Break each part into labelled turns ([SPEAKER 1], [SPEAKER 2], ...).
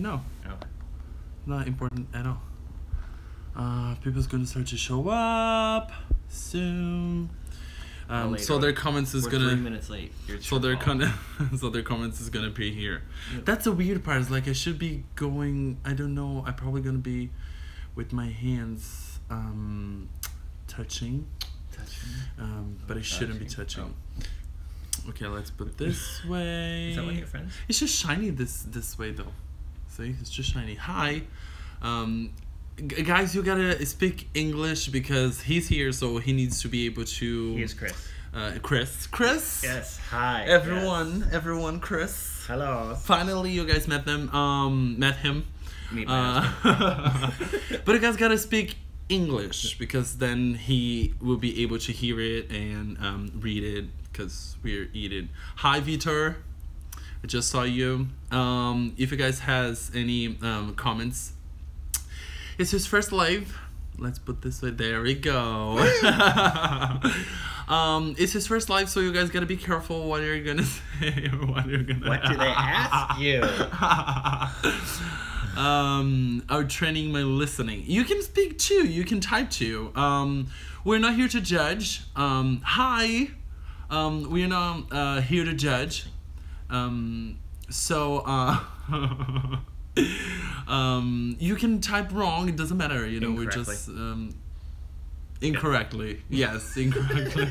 [SPEAKER 1] No.
[SPEAKER 2] Oh.
[SPEAKER 1] Not important at all. People's gonna start to show up soon. So their comments is
[SPEAKER 2] We're
[SPEAKER 1] gonna
[SPEAKER 2] 3 minutes late.
[SPEAKER 1] so their comments is gonna be here.
[SPEAKER 2] Yep.
[SPEAKER 1] That's a weird part. It's like I should be going. I don't know. I'm probably gonna be with my hands touching. But I shouldn't be touching. Okay, let's put this way.
[SPEAKER 2] Is that one of your friends?
[SPEAKER 1] It's just shiny this way though. See, it's just shiny. Hi, guys, you gotta speak English because he's here, so he needs to be able to.
[SPEAKER 2] He is Chris.
[SPEAKER 1] Chris.
[SPEAKER 2] Yes. Hi.
[SPEAKER 1] Everyone, Chris.
[SPEAKER 2] Hello.
[SPEAKER 1] Finally, you guys met him.
[SPEAKER 2] Meet my husband.
[SPEAKER 1] But you guys gotta speak English because then he will be able to hear it and read it because we're eating. Hi, Vitor. I just saw you. If you guys has any comments, it's his first live. Let's put this way. There we go. It's his first live, so you guys gotta be careful what you're gonna say or what you're gonna.
[SPEAKER 2] What do they ask you?
[SPEAKER 1] I'm training my listening. You can speak too. You can type too. We're not here to judge. Hi. We're not here to judge. You can type wrong. It doesn't matter. You know, we're just incorrectly. Yes, incorrectly.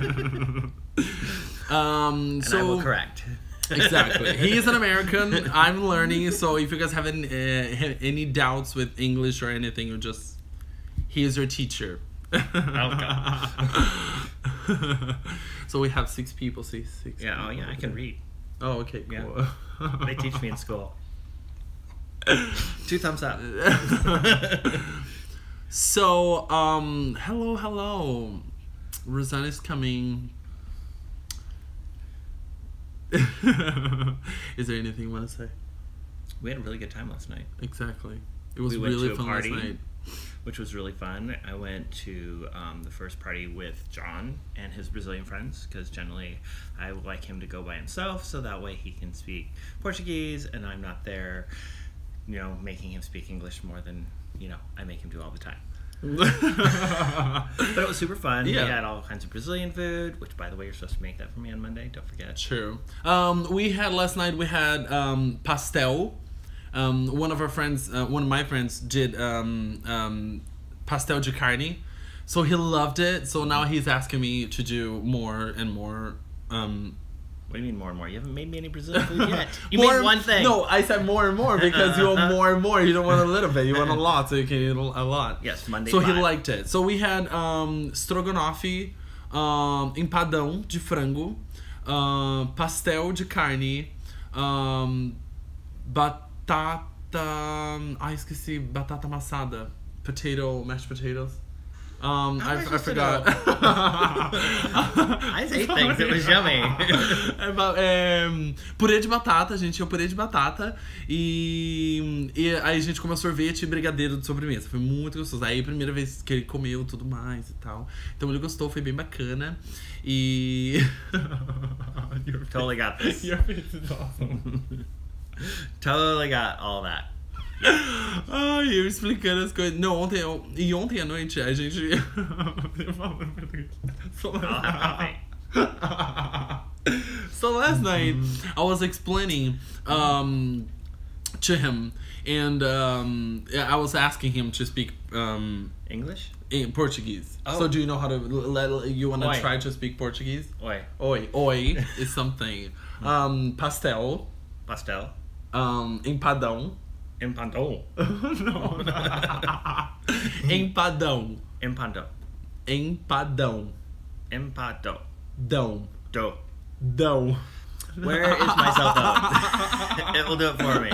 [SPEAKER 2] And I will correct.
[SPEAKER 1] Exactly. He is an American. I'm learning. So if you guys have any doubts with English or anything, you just he is your teacher.
[SPEAKER 2] Okay.
[SPEAKER 1] So we have 6 people. See, 6.
[SPEAKER 2] Yeah. Oh yeah. I can read.
[SPEAKER 1] Oh, okay. Cool.
[SPEAKER 2] Yeah. They teach me in school. 2 thumbs up.
[SPEAKER 1] So, hello. Rosanna is coming. Is there anything you want to say?
[SPEAKER 2] We had a really good time last night.
[SPEAKER 1] Exactly. It was
[SPEAKER 2] We went
[SPEAKER 1] really
[SPEAKER 2] to a
[SPEAKER 1] fun
[SPEAKER 2] party,
[SPEAKER 1] last night.
[SPEAKER 2] which was really fun. I went to the first party with John and his Brazilian friends because generally I would like him to go by himself so that way he can speak Portuguese and I'm not there, you know, making him speak English more than, you know, I make him do all the time. But it was super fun.
[SPEAKER 1] Yeah.
[SPEAKER 2] We had all kinds of Brazilian food, which by the way you're supposed to make that for me on Monday. Don't forget.
[SPEAKER 1] True. We had last night. We had pastel. One of my friends did pastel de carne, so he loved it. So now he's asking me to do more and more.
[SPEAKER 2] What do you mean more and more? You haven't made me any Brazilian food yet. You
[SPEAKER 1] more,
[SPEAKER 2] made one thing.
[SPEAKER 1] No, I said more and more because you want more and more. You don't want a little bit. You want a lot, so you can eat a lot.
[SPEAKER 2] Yes, Monday.
[SPEAKER 1] So 5. He liked it. So we had strogonoff, empadão de frango, pastel de carne, batata. Esqueci. Batata amassada. Mashed potatoes. I forgot.
[SPEAKER 2] I ate things. It was yummy.
[SPEAKER 1] Purê de batata, a gente tinha purê de batata e aí a gente comeu sorvete e brigadeiro de sobremesa. Foi muito gostoso. Aí a primeira vez que ele comeu tudo mais e tal. Então ele gostou, foi bem bacana. E
[SPEAKER 2] Totally got this.
[SPEAKER 1] Your face is awesome.
[SPEAKER 2] Totally got all that.
[SPEAKER 1] Ai, eu explicando as coisas. Não, ontem à noite a gente. Eu falando português. So last night I was explaining to him and I was asking him to speak
[SPEAKER 2] English?
[SPEAKER 1] In Portuguese.
[SPEAKER 2] Oh.
[SPEAKER 1] So do you know how to you want to
[SPEAKER 2] Oi.
[SPEAKER 1] try to speak Portuguese?
[SPEAKER 2] Oi.
[SPEAKER 1] Oi is something. Pastel.
[SPEAKER 2] Pastel.
[SPEAKER 1] Empadão.
[SPEAKER 2] Empadão.
[SPEAKER 1] No. Empadão.
[SPEAKER 2] Empadão.
[SPEAKER 1] Empadão.
[SPEAKER 2] Empadão.
[SPEAKER 1] Dão.
[SPEAKER 2] Dão. Where is my cell phone? It will do it for me.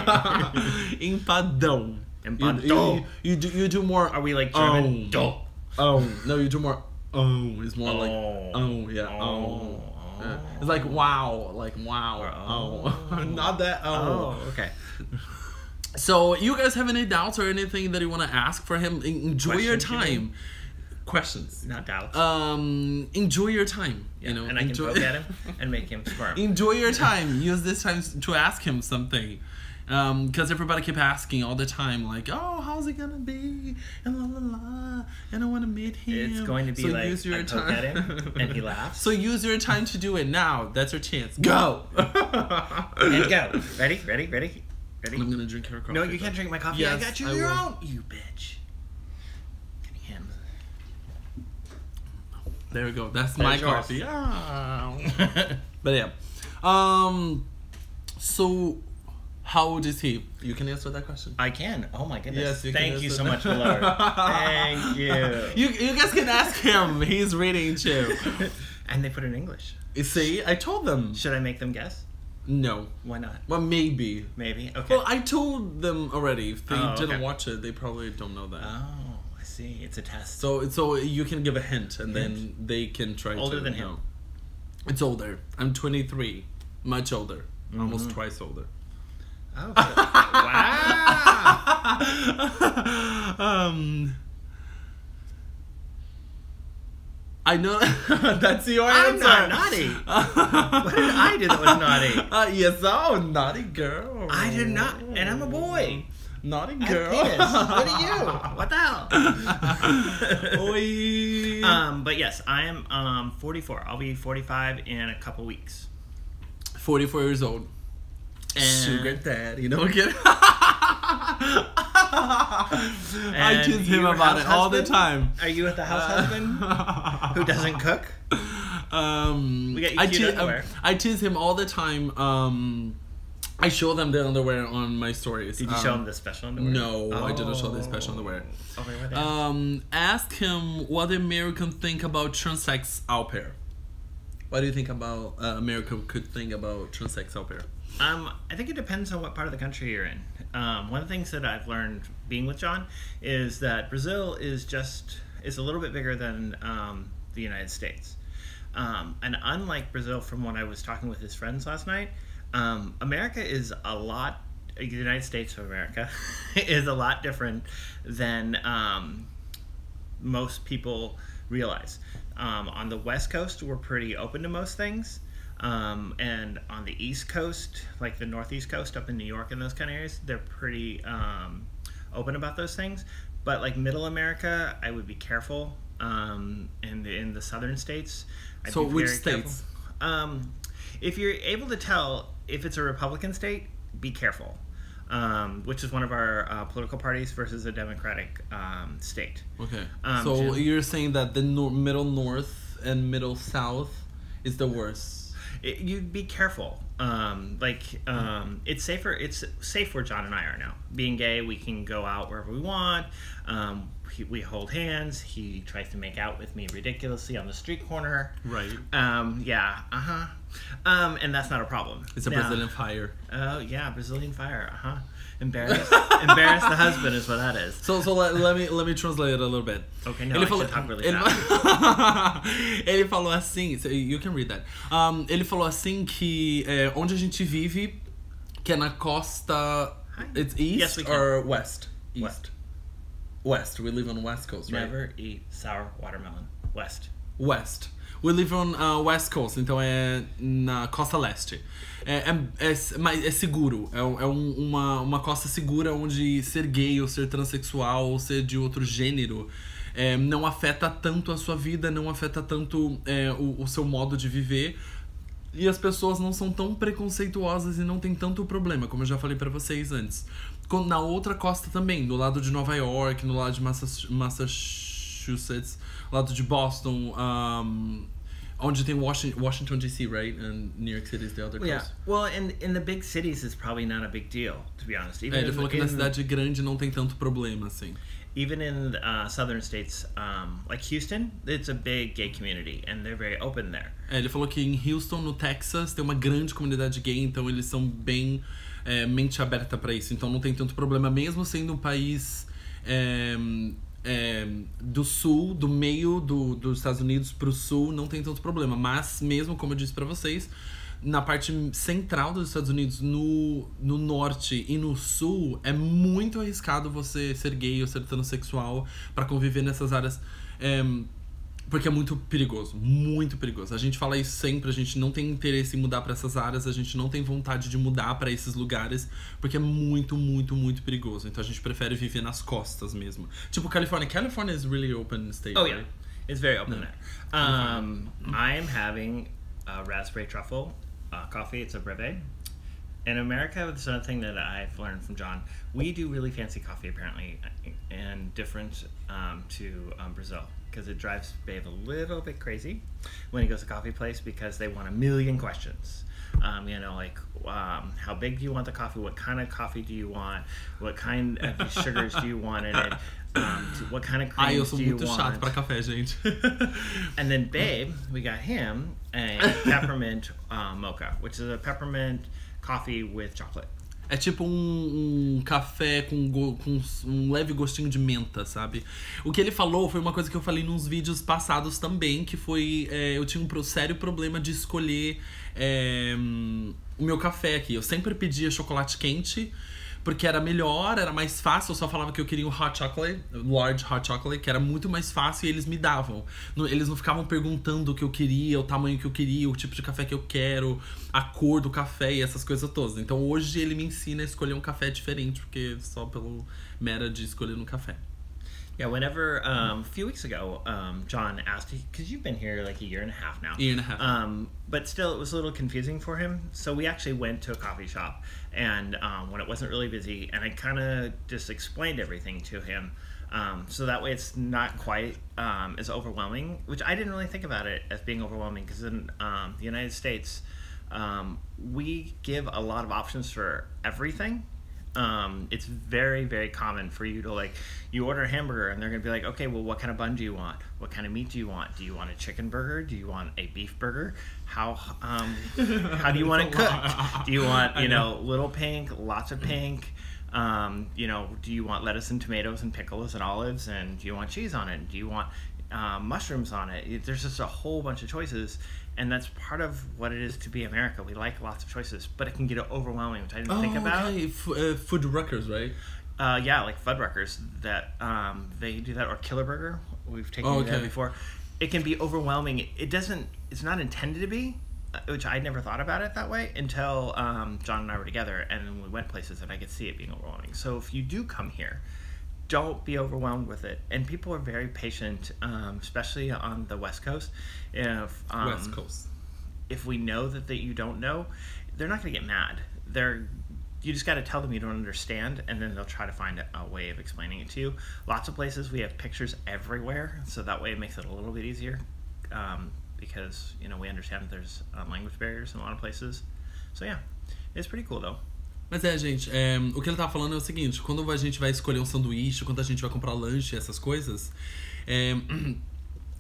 [SPEAKER 1] Empadão.
[SPEAKER 2] Empadão.
[SPEAKER 1] You do more.
[SPEAKER 2] Are we like German?
[SPEAKER 1] Oh. Oh. No, you do more. Oh. It's more like.
[SPEAKER 2] Oh.
[SPEAKER 1] Oh. Yeah. Oh. Yeah. It's like wow. Like wow. Oh. Not that.
[SPEAKER 2] Oh. Okay.
[SPEAKER 1] So, you guys have any doubts or anything that you want to ask for him? Enjoy your time. Questions.
[SPEAKER 2] Not doubts.
[SPEAKER 1] Enjoy your time.
[SPEAKER 2] Yeah,
[SPEAKER 1] You know,
[SPEAKER 2] and I can poke at him and make him squirm.
[SPEAKER 1] Enjoy your time. Use this time to ask him something. Because everybody kept asking all the time, like, oh, how's it gonna be? And la la la. And I want to meet him.
[SPEAKER 2] It's going to be
[SPEAKER 1] so
[SPEAKER 2] like
[SPEAKER 1] use your
[SPEAKER 2] I poke at him and he laughs.
[SPEAKER 1] So use your time to do it now. That's your chance. Go.
[SPEAKER 2] And go. Ready?
[SPEAKER 1] I'm gonna drink your coffee.
[SPEAKER 2] No, you can't drink my coffee.
[SPEAKER 1] Yes,
[SPEAKER 2] I got you
[SPEAKER 1] I
[SPEAKER 2] your
[SPEAKER 1] will.
[SPEAKER 2] own. You bitch. Give me him.
[SPEAKER 1] There we go. That's my
[SPEAKER 2] yours.
[SPEAKER 1] coffee. But yeah. So how old is he? You can answer that question.
[SPEAKER 2] I can. Oh my goodness.
[SPEAKER 1] Yes, you can
[SPEAKER 2] Thank you
[SPEAKER 1] answer
[SPEAKER 2] so
[SPEAKER 1] that.
[SPEAKER 2] much, Willard. Thank you.
[SPEAKER 1] You guys can ask him. He's reading too.
[SPEAKER 2] And they put it in English.
[SPEAKER 1] You see, I told them.
[SPEAKER 2] Should I make them guess?
[SPEAKER 1] No.
[SPEAKER 2] Why not?
[SPEAKER 1] Well, maybe.
[SPEAKER 2] Maybe. Okay.
[SPEAKER 1] Well, I told them already. If they
[SPEAKER 2] Oh,
[SPEAKER 1] didn't
[SPEAKER 2] okay.
[SPEAKER 1] watch it, they probably don't know that.
[SPEAKER 2] Oh, I see. It's a test.
[SPEAKER 1] So you can give a hint, and then they can try
[SPEAKER 2] Older
[SPEAKER 1] to
[SPEAKER 2] than him.
[SPEAKER 1] know. It's older. I'm 23. Much older. Almost twice older.
[SPEAKER 2] Oh, wow.
[SPEAKER 1] I know that's your
[SPEAKER 2] I'm
[SPEAKER 1] answer.
[SPEAKER 2] not naughty. What did I do that was naughty?
[SPEAKER 1] Yes, oh, naughty girl.
[SPEAKER 2] I did not, and I'm a boy.
[SPEAKER 1] Naughty
[SPEAKER 2] I have
[SPEAKER 1] girl.
[SPEAKER 2] penis. What are you? What the hell?
[SPEAKER 1] Oi.
[SPEAKER 2] But yes, I am 44. I'll be 45 in a couple weeks.
[SPEAKER 1] 44 years old.
[SPEAKER 2] And
[SPEAKER 1] Sugar daddy. No kidding. I
[SPEAKER 2] And
[SPEAKER 1] tease him
[SPEAKER 2] your
[SPEAKER 1] about
[SPEAKER 2] house
[SPEAKER 1] it all the
[SPEAKER 2] husband?
[SPEAKER 1] time.
[SPEAKER 2] Are you with the house husband who doesn't cook? We got you cute underwear.
[SPEAKER 1] I tease him all the time. I show them the underwear on my stories.
[SPEAKER 2] Did you show him the special underwear?
[SPEAKER 1] No, I didn't show the special underwear.
[SPEAKER 2] Okay, what they
[SPEAKER 1] Ask him what the American think about transsex au pair. What do you think about America could think about transsex au pair?
[SPEAKER 2] I think it depends on what part of the country you're in. One of the things that I've learned being with John is that Brazil is a little bit bigger than the United States. And unlike Brazil, from when I was talking with his friends last night, America is the United States of America is a lot different than most people realize. On the West Coast, we're pretty open to most things. And on the East Coast, like the Northeast Coast up in New York and those kind of areas, they're pretty open about those things. But like Middle America, I would be careful. In the southern states, I'd
[SPEAKER 1] So
[SPEAKER 2] be
[SPEAKER 1] which
[SPEAKER 2] very
[SPEAKER 1] states?
[SPEAKER 2] Careful. If you're able to tell if it's a Republican state, be careful. Which is one of our political parties versus a Democratic state.
[SPEAKER 1] Okay.
[SPEAKER 2] So
[SPEAKER 1] You're saying that the middle north and middle south is the worst.
[SPEAKER 2] You'd be careful. It's safer. It's safe where John and I are now. Being gay, we can go out wherever we want. We hold hands. He tries to make out with me ridiculously on the street corner.
[SPEAKER 1] Right.
[SPEAKER 2] Yeah. And that's not a problem.
[SPEAKER 1] It's a Brazilian fire.
[SPEAKER 2] Oh yeah, Brazilian fire. Embarrass the husband is what that is.
[SPEAKER 1] So let me translate it a little bit.
[SPEAKER 2] Okay, no, I should talk really fast.
[SPEAKER 1] Ele falou assim, you can read that. Ele falou assim que onde a gente vive, que é na costa, it's east
[SPEAKER 2] Yes, we can.
[SPEAKER 1] or west?
[SPEAKER 2] West.
[SPEAKER 1] West. We live on West Coast, right?
[SPEAKER 2] Never eat sour watermelon. West.
[SPEAKER 1] West. We live on West Coast, então é na costa leste. É seguro. É uma costa segura onde ser gay ou ser transexual ou ser de outro gênero não afeta tanto a sua vida, não afeta tanto o seu modo de viver. E as pessoas não são tão preconceituosas e não tem tanto problema, como eu já falei pra vocês antes. Na outra costa também, do lado de Nova York, no lado de Massachusetts, lado de Boston, onde tem Washington DC, right? And New York City is the other coast.
[SPEAKER 2] Yeah. Well, in the big cities, it's probably not a big deal, to be honest.
[SPEAKER 1] Ele falou que na cidade grande não tem tanto problema, assim.
[SPEAKER 2] Even in southern states, like Houston, it's a big gay community, and they're very open there.
[SPEAKER 1] Ele falou que em Houston, no Texas, tem uma grande comunidade gay, então eles são bem mente aberta pra isso. Então não tem tanto problema, mesmo sendo um país do sul, do meio dos Estados Unidos pro sul, não tem tanto problema. Mas mesmo, como eu disse pra vocês, na parte central dos Estados Unidos, no norte e no sul, é muito arriscado você ser gay ou ser transexual pra conviver nessas áreas Porque é muito perigoso, muito perigoso. A gente fala isso sempre, a gente não tem interesse em mudar pra essas áreas, a gente não tem vontade de mudar pra esses lugares, porque é muito, muito, muito perigoso. Então a gente prefere viver nas costas mesmo. Tipo, California. California is really open state,
[SPEAKER 2] Oh
[SPEAKER 1] right?
[SPEAKER 2] yeah, it's very open there. I am having a raspberry truffle coffee. It's a brevet. In America, there's another thing that I've learned from John. We do really fancy coffee, apparently, and different to Brazil, because it drives Babe a little bit crazy when he goes to a coffee place because they want a million questions. You know, like how big do you want the coffee? What kind of coffee do you want? What kind of sugars do you want in it? What kind of creams do you want?
[SPEAKER 1] Eu sou muito chato pra café, gente.
[SPEAKER 2] And then Babe, we got him a peppermint mocha, which is a peppermint coffee with chocolate.
[SPEAKER 1] É tipo um café com um leve gostinho de menta, sabe? O que ele falou foi uma coisa que eu falei nos vídeos passados também, que foi... eu tinha um sério problema de escolher o meu café aqui. Eu sempre pedia chocolate quente, porque era melhor, era mais fácil. Eu só falava que eu queria um hot chocolate, large hot chocolate, que era muito mais fácil e eles me davam. Eles não ficavam perguntando o que eu queria, o tamanho que eu queria, o tipo de café que eu quero, a cor do café e essas coisas todas. Então hoje ele me ensina a escolher um café diferente, porque só pelo mera de escolher um café.
[SPEAKER 2] Yeah, whenever, a few weeks ago, John asked, because you've been here like a year and a half now.
[SPEAKER 1] Year and a half.
[SPEAKER 2] But still, it was a little confusing for him. So we actually went to a coffee shop, and when it wasn't really busy, and I kind of just explained everything to him. So that way it's not quite as overwhelming, which I didn't really think about it as being overwhelming, because in the United States, we give a lot of options for everything. It's very, very common for you to, like, you order a hamburger and they're gonna be like, okay, well, what kind of bun do you want? What kind of meat do you want? Do you want a chicken burger? Do you want a beef burger? How do you want it cooked? Do you want, you know, little pink, lots of pink? You know, do you want lettuce and tomatoes and pickles and olives? And do you want cheese on it? Do you want mushrooms on it? There's just a whole bunch of choices. And that's part of what it is to be America. We like lots of choices, but it can get overwhelming, which I didn't think about.
[SPEAKER 1] Okay. Food Ruckers, right?
[SPEAKER 2] Yeah, like Fuddruckers, that they do that, or Killer Burger. We've taken that before. It can be overwhelming. It's not intended to be, which I never thought about it that way until John and I were together, and then we went places and I could see it being overwhelming. So if you do come here, don't be overwhelmed with it. And people are very patient, especially on the West Coast.
[SPEAKER 1] West Coast.
[SPEAKER 2] If we know that you don't know, they're not going to get mad. You just got to tell them you don't understand, and then they'll try to find a way of explaining it to you. Lots of places we have pictures everywhere, so that way it makes it a little bit easier, because, you know, we understand that there's language barriers in a lot of places. So yeah, it's pretty cool though.
[SPEAKER 1] Mas gente, o que ele tava falando é o seguinte: quando a gente vai escolher um sanduíche, quando a gente vai comprar lanche, essas coisas,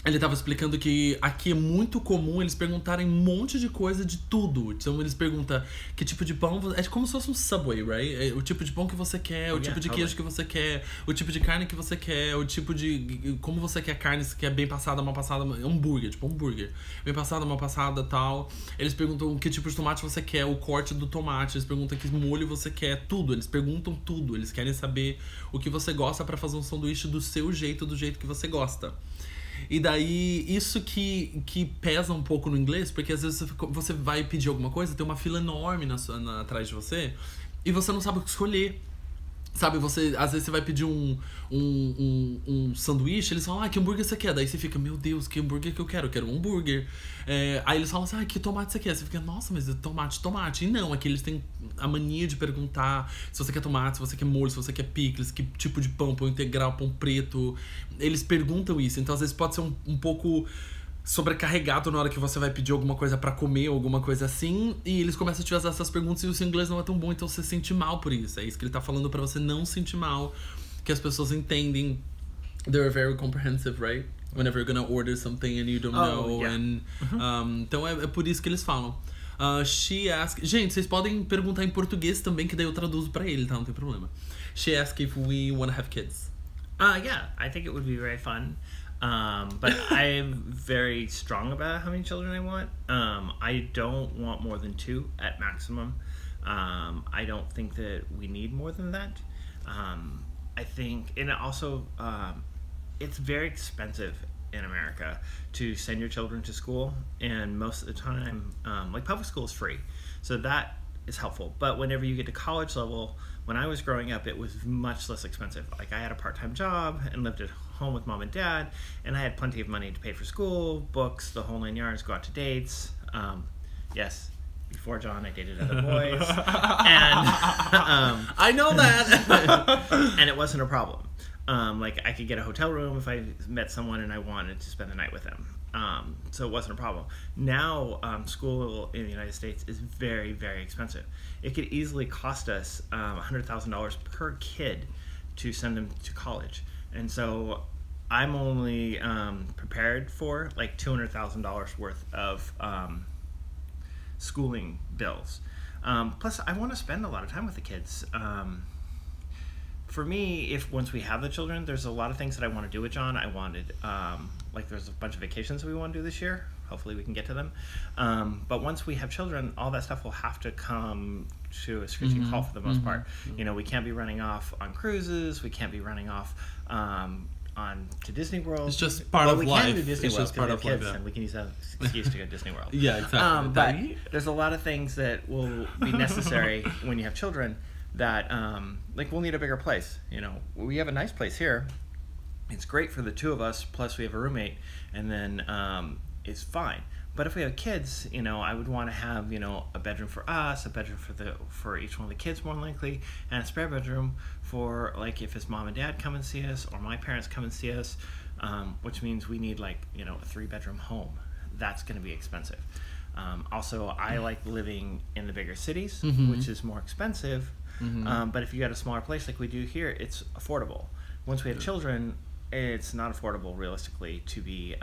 [SPEAKER 1] ele tava explicando que aqui é muito comum eles perguntarem um monte de coisa de tudo. Então eles perguntam que tipo de pão... É como se fosse um Subway, right? O tipo de pão que você quer, o tipo de queijo que você quer, o tipo de carne que você quer, o tipo de... Como você quer carne, se quer bem passada, mal passada... Hambúrguer, tipo hambúrguer. Bem passada, mal passada, tal. Eles perguntam que tipo de tomate você quer, o corte do tomate. Eles perguntam que molho você quer, tudo. Eles perguntam tudo. Eles querem saber o que você gosta pra fazer um sanduíche do seu jeito, do jeito que você gosta. E daí, isso que pesa um pouco no inglês, porque às vezes você vai pedir alguma coisa, tem uma fila enorme atrás de você, e você não sabe o que escolher. Sabe, às vezes você vai pedir um sanduíche, eles falam, que hambúrguer você quer? Daí você fica, meu Deus, que hambúrguer que eu quero? Eu quero um hambúrguer. Aí eles falam assim, que tomate você quer? Você fica, nossa, mas é tomate. E não, aqui eles têm a mania de perguntar se você quer tomate, se você quer molho, se você quer picles, que tipo de pão integral, pão preto. Eles perguntam isso, então às vezes pode ser um pouco sobrecarregado na hora que você vai pedir alguma coisa pra comer, alguma coisa assim, e eles começam a te fazer essas perguntas e o seu inglês não é tão bom, então você se sente mal por isso. É isso que ele tá falando, pra você não sentir mal, que as pessoas entendem. They're very comprehensive, right? Whenever you're gonna order something and you don't know.
[SPEAKER 2] Yeah.
[SPEAKER 1] Então é por isso que eles falam. She asked... Gente, vocês podem perguntar em português também, que daí eu traduzo pra ele, tá? Não tem problema. She asked if we wanna have kids.
[SPEAKER 2] Yeah, I think it would be very fun. But I'm very strong about how many children I want. I don't want more than 2 at maximum. I don't think that we need more than that. I think, and also, it's very expensive in America to send your children to school, and most of the time, like public school is free, so that is helpful. But whenever you get to college level, when I was growing up, it was much less expensive. Like I had a part-time job and lived at home with mom and dad, and I had plenty of money to pay for school, books, the whole 9 yards, go out to dates. Yes, before John, I dated other boys, and
[SPEAKER 1] I know that.
[SPEAKER 2] and it wasn't a problem. Like I could get a hotel room if I met someone and I wanted to spend the night with them. So it wasn't a problem. Now, school in the United States is very, very expensive. It could easily cost us $100,000 per kid to send them to college. And so I'm only prepared for like $200,000 worth of schooling bills. Plus, I want to spend a lot of time with the kids. For me, if once we have the children, there's a lot of things that I want to do with John. I wanted, like there's a bunch of vacations that we want to do this year. Hopefully we can get to them. But once we have children, all that stuff will have to come to a screeching halt for the most part. You know, we can't be running off on cruises. We can't be running off on to Disney World.
[SPEAKER 1] It's just part of
[SPEAKER 2] we
[SPEAKER 1] life.
[SPEAKER 2] Can do Disney
[SPEAKER 1] it's
[SPEAKER 2] World
[SPEAKER 1] just part of life,
[SPEAKER 2] and we can use that excuse to go to Disney World.
[SPEAKER 1] Yeah, exactly.
[SPEAKER 2] But there's a lot of things that will be necessary when you have children that, like, we'll need a bigger place. You know, we have a nice place here. It's great for the two of us, plus we have a roommate, and then it's fine. But if we have kids, you know, I would want to have, you know, a bedroom for us, a bedroom for each one of the kids more likely, and a spare bedroom for, like, if his mom and dad come and see us, or my parents come and see us, which means we need, like, you know, a 3-bedroom home. That's going to be expensive. Also, I like living in the bigger cities, which is more expensive. But if you got a smaller place like we do here, it's affordable. Once we have children, it's not affordable realistically to be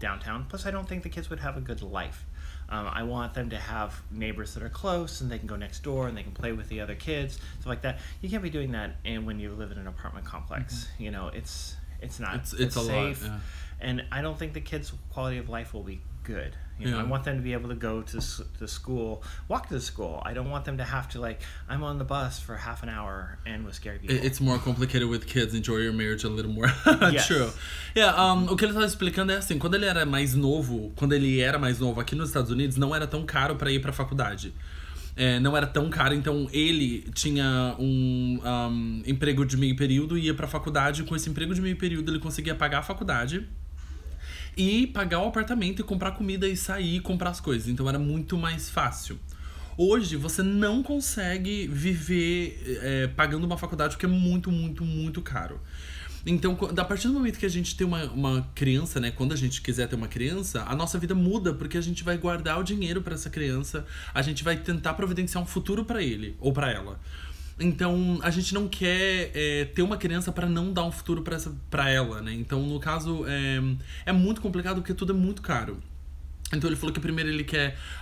[SPEAKER 2] downtown. Plus, I don't think the kids would have a good life. I want them to have neighbors that are close and they can go next door and they can play with the other kids, stuff like that. You can't be doing that and when you live in an apartment complex. You know, it's not. It's
[SPEAKER 1] a
[SPEAKER 2] safe,
[SPEAKER 1] lot, yeah.
[SPEAKER 2] And I don't think the kids' quality of life will be good. You know, I want them to be able to go to the school, walk to the school. I don't want them to have to, like, I'm on the bus for half an hour and with scary people.
[SPEAKER 1] It's more complicated with kids. Enjoy your marriage a little more.
[SPEAKER 2] Yes.
[SPEAKER 1] True. Yeah, o que ele estava explicando é assim, quando ele era mais novo aqui nos Estados Unidos, não era tão caro para ir para a faculdade. Não era tão caro, então ele tinha um emprego de meio período e ia para a faculdade. Com esse emprego de meio período, ele conseguia pagar a faculdade e pagar o apartamento e comprar comida e sair e comprar as coisas. Então era muito mais fácil. Hoje você não consegue viver pagando uma faculdade porque é muito, muito, muito caro. Então, a partir do momento que a gente tem uma criança, né? Quando a gente quiser ter uma criança, a nossa vida muda, porque a gente vai guardar o dinheiro para essa criança, a gente vai tentar providenciar um futuro para ele ou para ela. Então, a gente não quer ter uma criança para não dar um futuro para ela, né? Então, no caso, é muito complicado porque tudo é muito caro. Então, ele falou que primeiro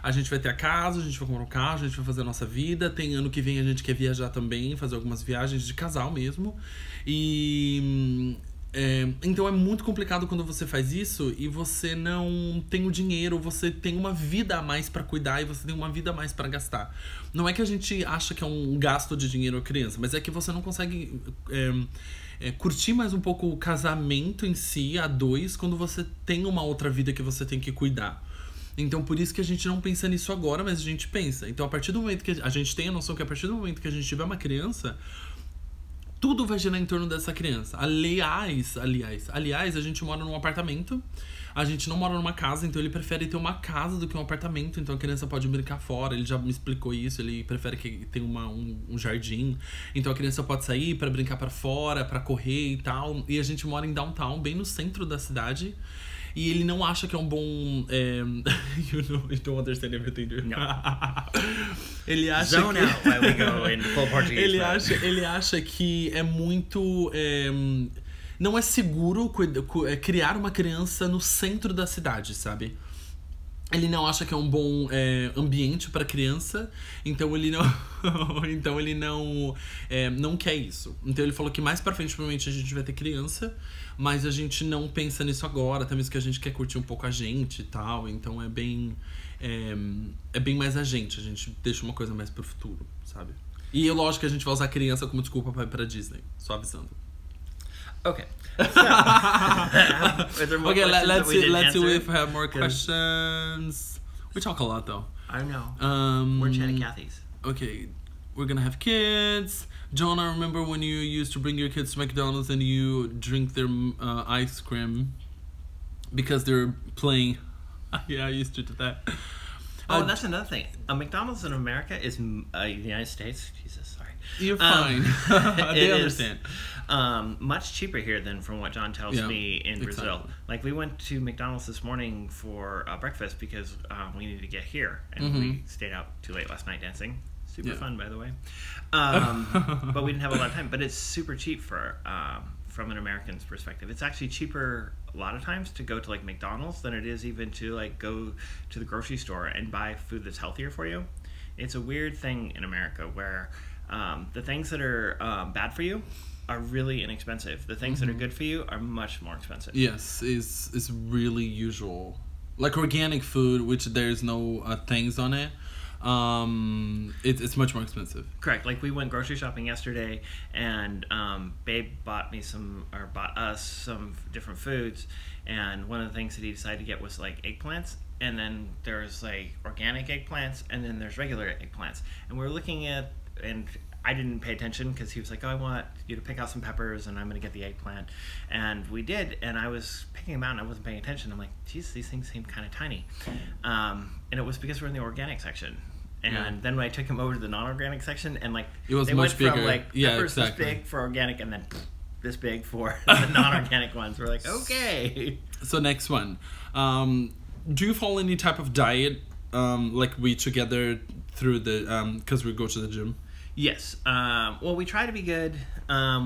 [SPEAKER 1] a gente vai ter a casa, a gente vai comprar um carro, a gente vai fazer a nossa vida. Tem ano que vem a gente quer viajar também, fazer algumas viagens de casal mesmo. Então é muito complicado quando você faz isso e você não tem o dinheiro, você tem uma vida a mais pra cuidar e você tem uma vida a mais pra gastar. Não é que a gente acha que é um gasto de dinheiro a criança, mas é que você não consegue curtir mais um pouco o casamento em si, a dois, quando você tem uma outra vida que você tem que cuidar. Então, por isso que a gente não pensa nisso agora, mas a gente pensa. Então, a partir do momento que a gente tem a noção que a partir do momento que a gente tiver uma criança, tudo vai girar em torno dessa criança. Aliás, a gente mora num apartamento. A gente não mora numa casa, então ele prefere ter uma casa do que um apartamento. Então a criança pode brincar fora. Ele já me explicou isso. Ele prefere que tenha um jardim. Então a criança pode sair pra brincar pra fora, pra correr e tal. E a gente mora em downtown, bem no centro da cidade. E ele não acha que é um bom... you don't understand everything.
[SPEAKER 2] No.
[SPEAKER 1] Ele acha
[SPEAKER 2] Zone out while we go in full Portuguese.
[SPEAKER 1] Ele acha que é muito... não é seguro criar uma criança no centro da cidade, sabe? Ele não acha que é um bom ambiente para criança, então ele não quer isso. Então ele falou que mais pra frente provavelmente a gente vai ter criança, mas a gente não pensa nisso agora, até mesmo que a gente quer curtir um pouco a gente e tal. Então é bem mais a gente deixa uma coisa mais pro futuro, sabe? E é lógico que a gente vai usar a criança como desculpa pra ir pra Disney, só avisando.
[SPEAKER 2] Okay. So, is there more
[SPEAKER 1] Okay,
[SPEAKER 2] questions
[SPEAKER 1] let's
[SPEAKER 2] that we
[SPEAKER 1] see.
[SPEAKER 2] didn't
[SPEAKER 1] Let's see
[SPEAKER 2] answer?
[SPEAKER 1] if we have more questions. We talk a lot though.
[SPEAKER 2] I know. We're chatty Cathy's.
[SPEAKER 1] Okay, we're gonna have kids. John, I remember when you used to bring your kids to McDonald's and you drink their ice cream because they're playing. Yeah, I used to do that.
[SPEAKER 2] Oh, and that's another thing. A McDonald's in America is the United States. Jesus, sorry.
[SPEAKER 1] You're fine. They understand.
[SPEAKER 2] Much cheaper here than from what John tells me in Brazil. Like we went to McDonald's this morning for breakfast because we needed to get here, and we stayed out too late last night dancing. Super fun, by the way. But we didn't have a lot of time. But it's super cheap for from an American's perspective. It's actually cheaper a lot of times to go to like McDonald's than it is even to like go to the grocery store and buy food that's healthier for you. It's a weird thing in America where the things that are bad for you are really inexpensive. The things that are good for you are much more expensive.
[SPEAKER 1] Yes, it's really usual. Like organic food, which there's no things on it. It's much more expensive.
[SPEAKER 2] Correct. Like we went grocery shopping yesterday, and Babe bought us some different foods, and one of the things that he decided to get was like eggplants, and then there's like organic eggplants, and then there's regular eggplants, and we're looking at, and I didn't pay attention because he was like, oh, I want you to pick out some peppers and I'm going to get the eggplant. And we did, and I was picking them out and I wasn't paying attention. I'm like, geez, these things seem kind of tiny. And it was because we're in the organic section. And then when I took him over to the non-organic section, and like
[SPEAKER 1] it was
[SPEAKER 2] they
[SPEAKER 1] much
[SPEAKER 2] went
[SPEAKER 1] bigger.
[SPEAKER 2] From like peppers this big for organic, and then this big for the non-organic ones. We're like, okay.
[SPEAKER 1] So next one, do you follow any type of diet, like we together through the because we go to the gym?
[SPEAKER 2] Yes. Well, we try to be good.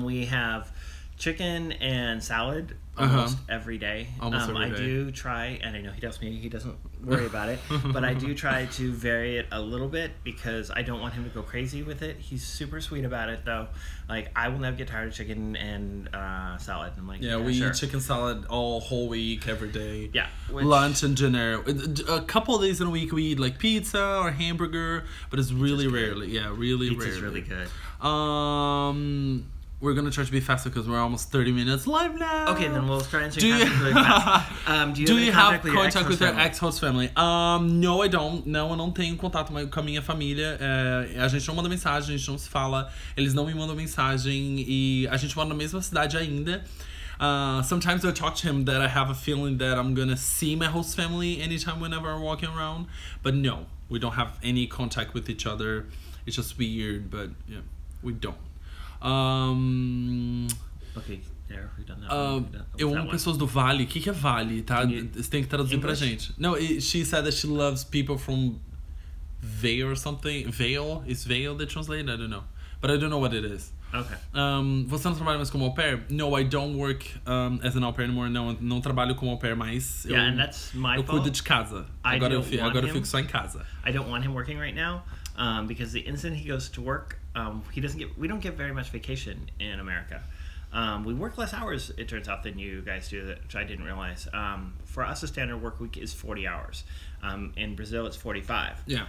[SPEAKER 2] We have chicken and salad almost every day.
[SPEAKER 1] Almost every day.
[SPEAKER 2] I do try, and I know he tells me he doesn't worry about it, but I do try to vary it a little bit because I don't want him to go crazy with it. He's super sweet about it, though. Like, I will never get tired of chicken and salad. I'm like,
[SPEAKER 1] we eat chicken salad all whole week, every day.
[SPEAKER 2] Yeah.
[SPEAKER 1] Lunch and dinner. A couple of days in a week we eat like pizza or hamburger, but it's really rarely. Yeah, really rarely.
[SPEAKER 2] Pizza's really good.
[SPEAKER 1] We're gonna try to be faster because we're almost 30 minutes live now.
[SPEAKER 2] Okay, then we'll try answering questions really fast. Do you have contact with your
[SPEAKER 1] ex-host family? No, I don't. Não, eu não tenho contato com a minha família. A gente não manda mensagem, a gente não se fala. Eles não me mandam mensagem e a gente mora na mesma cidade ainda. Sometimes I talk to him that I have a feeling that I'm gonna see my host family anytime whenever I'm walking around. But no, we don't have any contact with each other. It's just weird, but yeah, we don't.
[SPEAKER 2] Okay, there, we've done that.
[SPEAKER 1] Eu amo pessoas do Vale. O que é Vale, tá? Você tem que traduzir pra gente. No, she said that she loves people from Vale or something. Vale? Is Vale the translate? I don't know. But I don't know what it is.
[SPEAKER 2] Okay.
[SPEAKER 1] Você não trabalha mais como au pair? No, I don't work as an au pair anymore. Não trabalho como au pair mais.
[SPEAKER 2] And that's my fault.
[SPEAKER 1] Eu cuido de casa. Agora eu fico só em casa.
[SPEAKER 2] I don't want him working right now because the instant he goes to work, we don't get very much vacation in America. We work less hours, it turns out, than you guys do, which I didn't realize. For us, a standard work week is 40 hours. In Brazil, it's 45.
[SPEAKER 1] Yeah.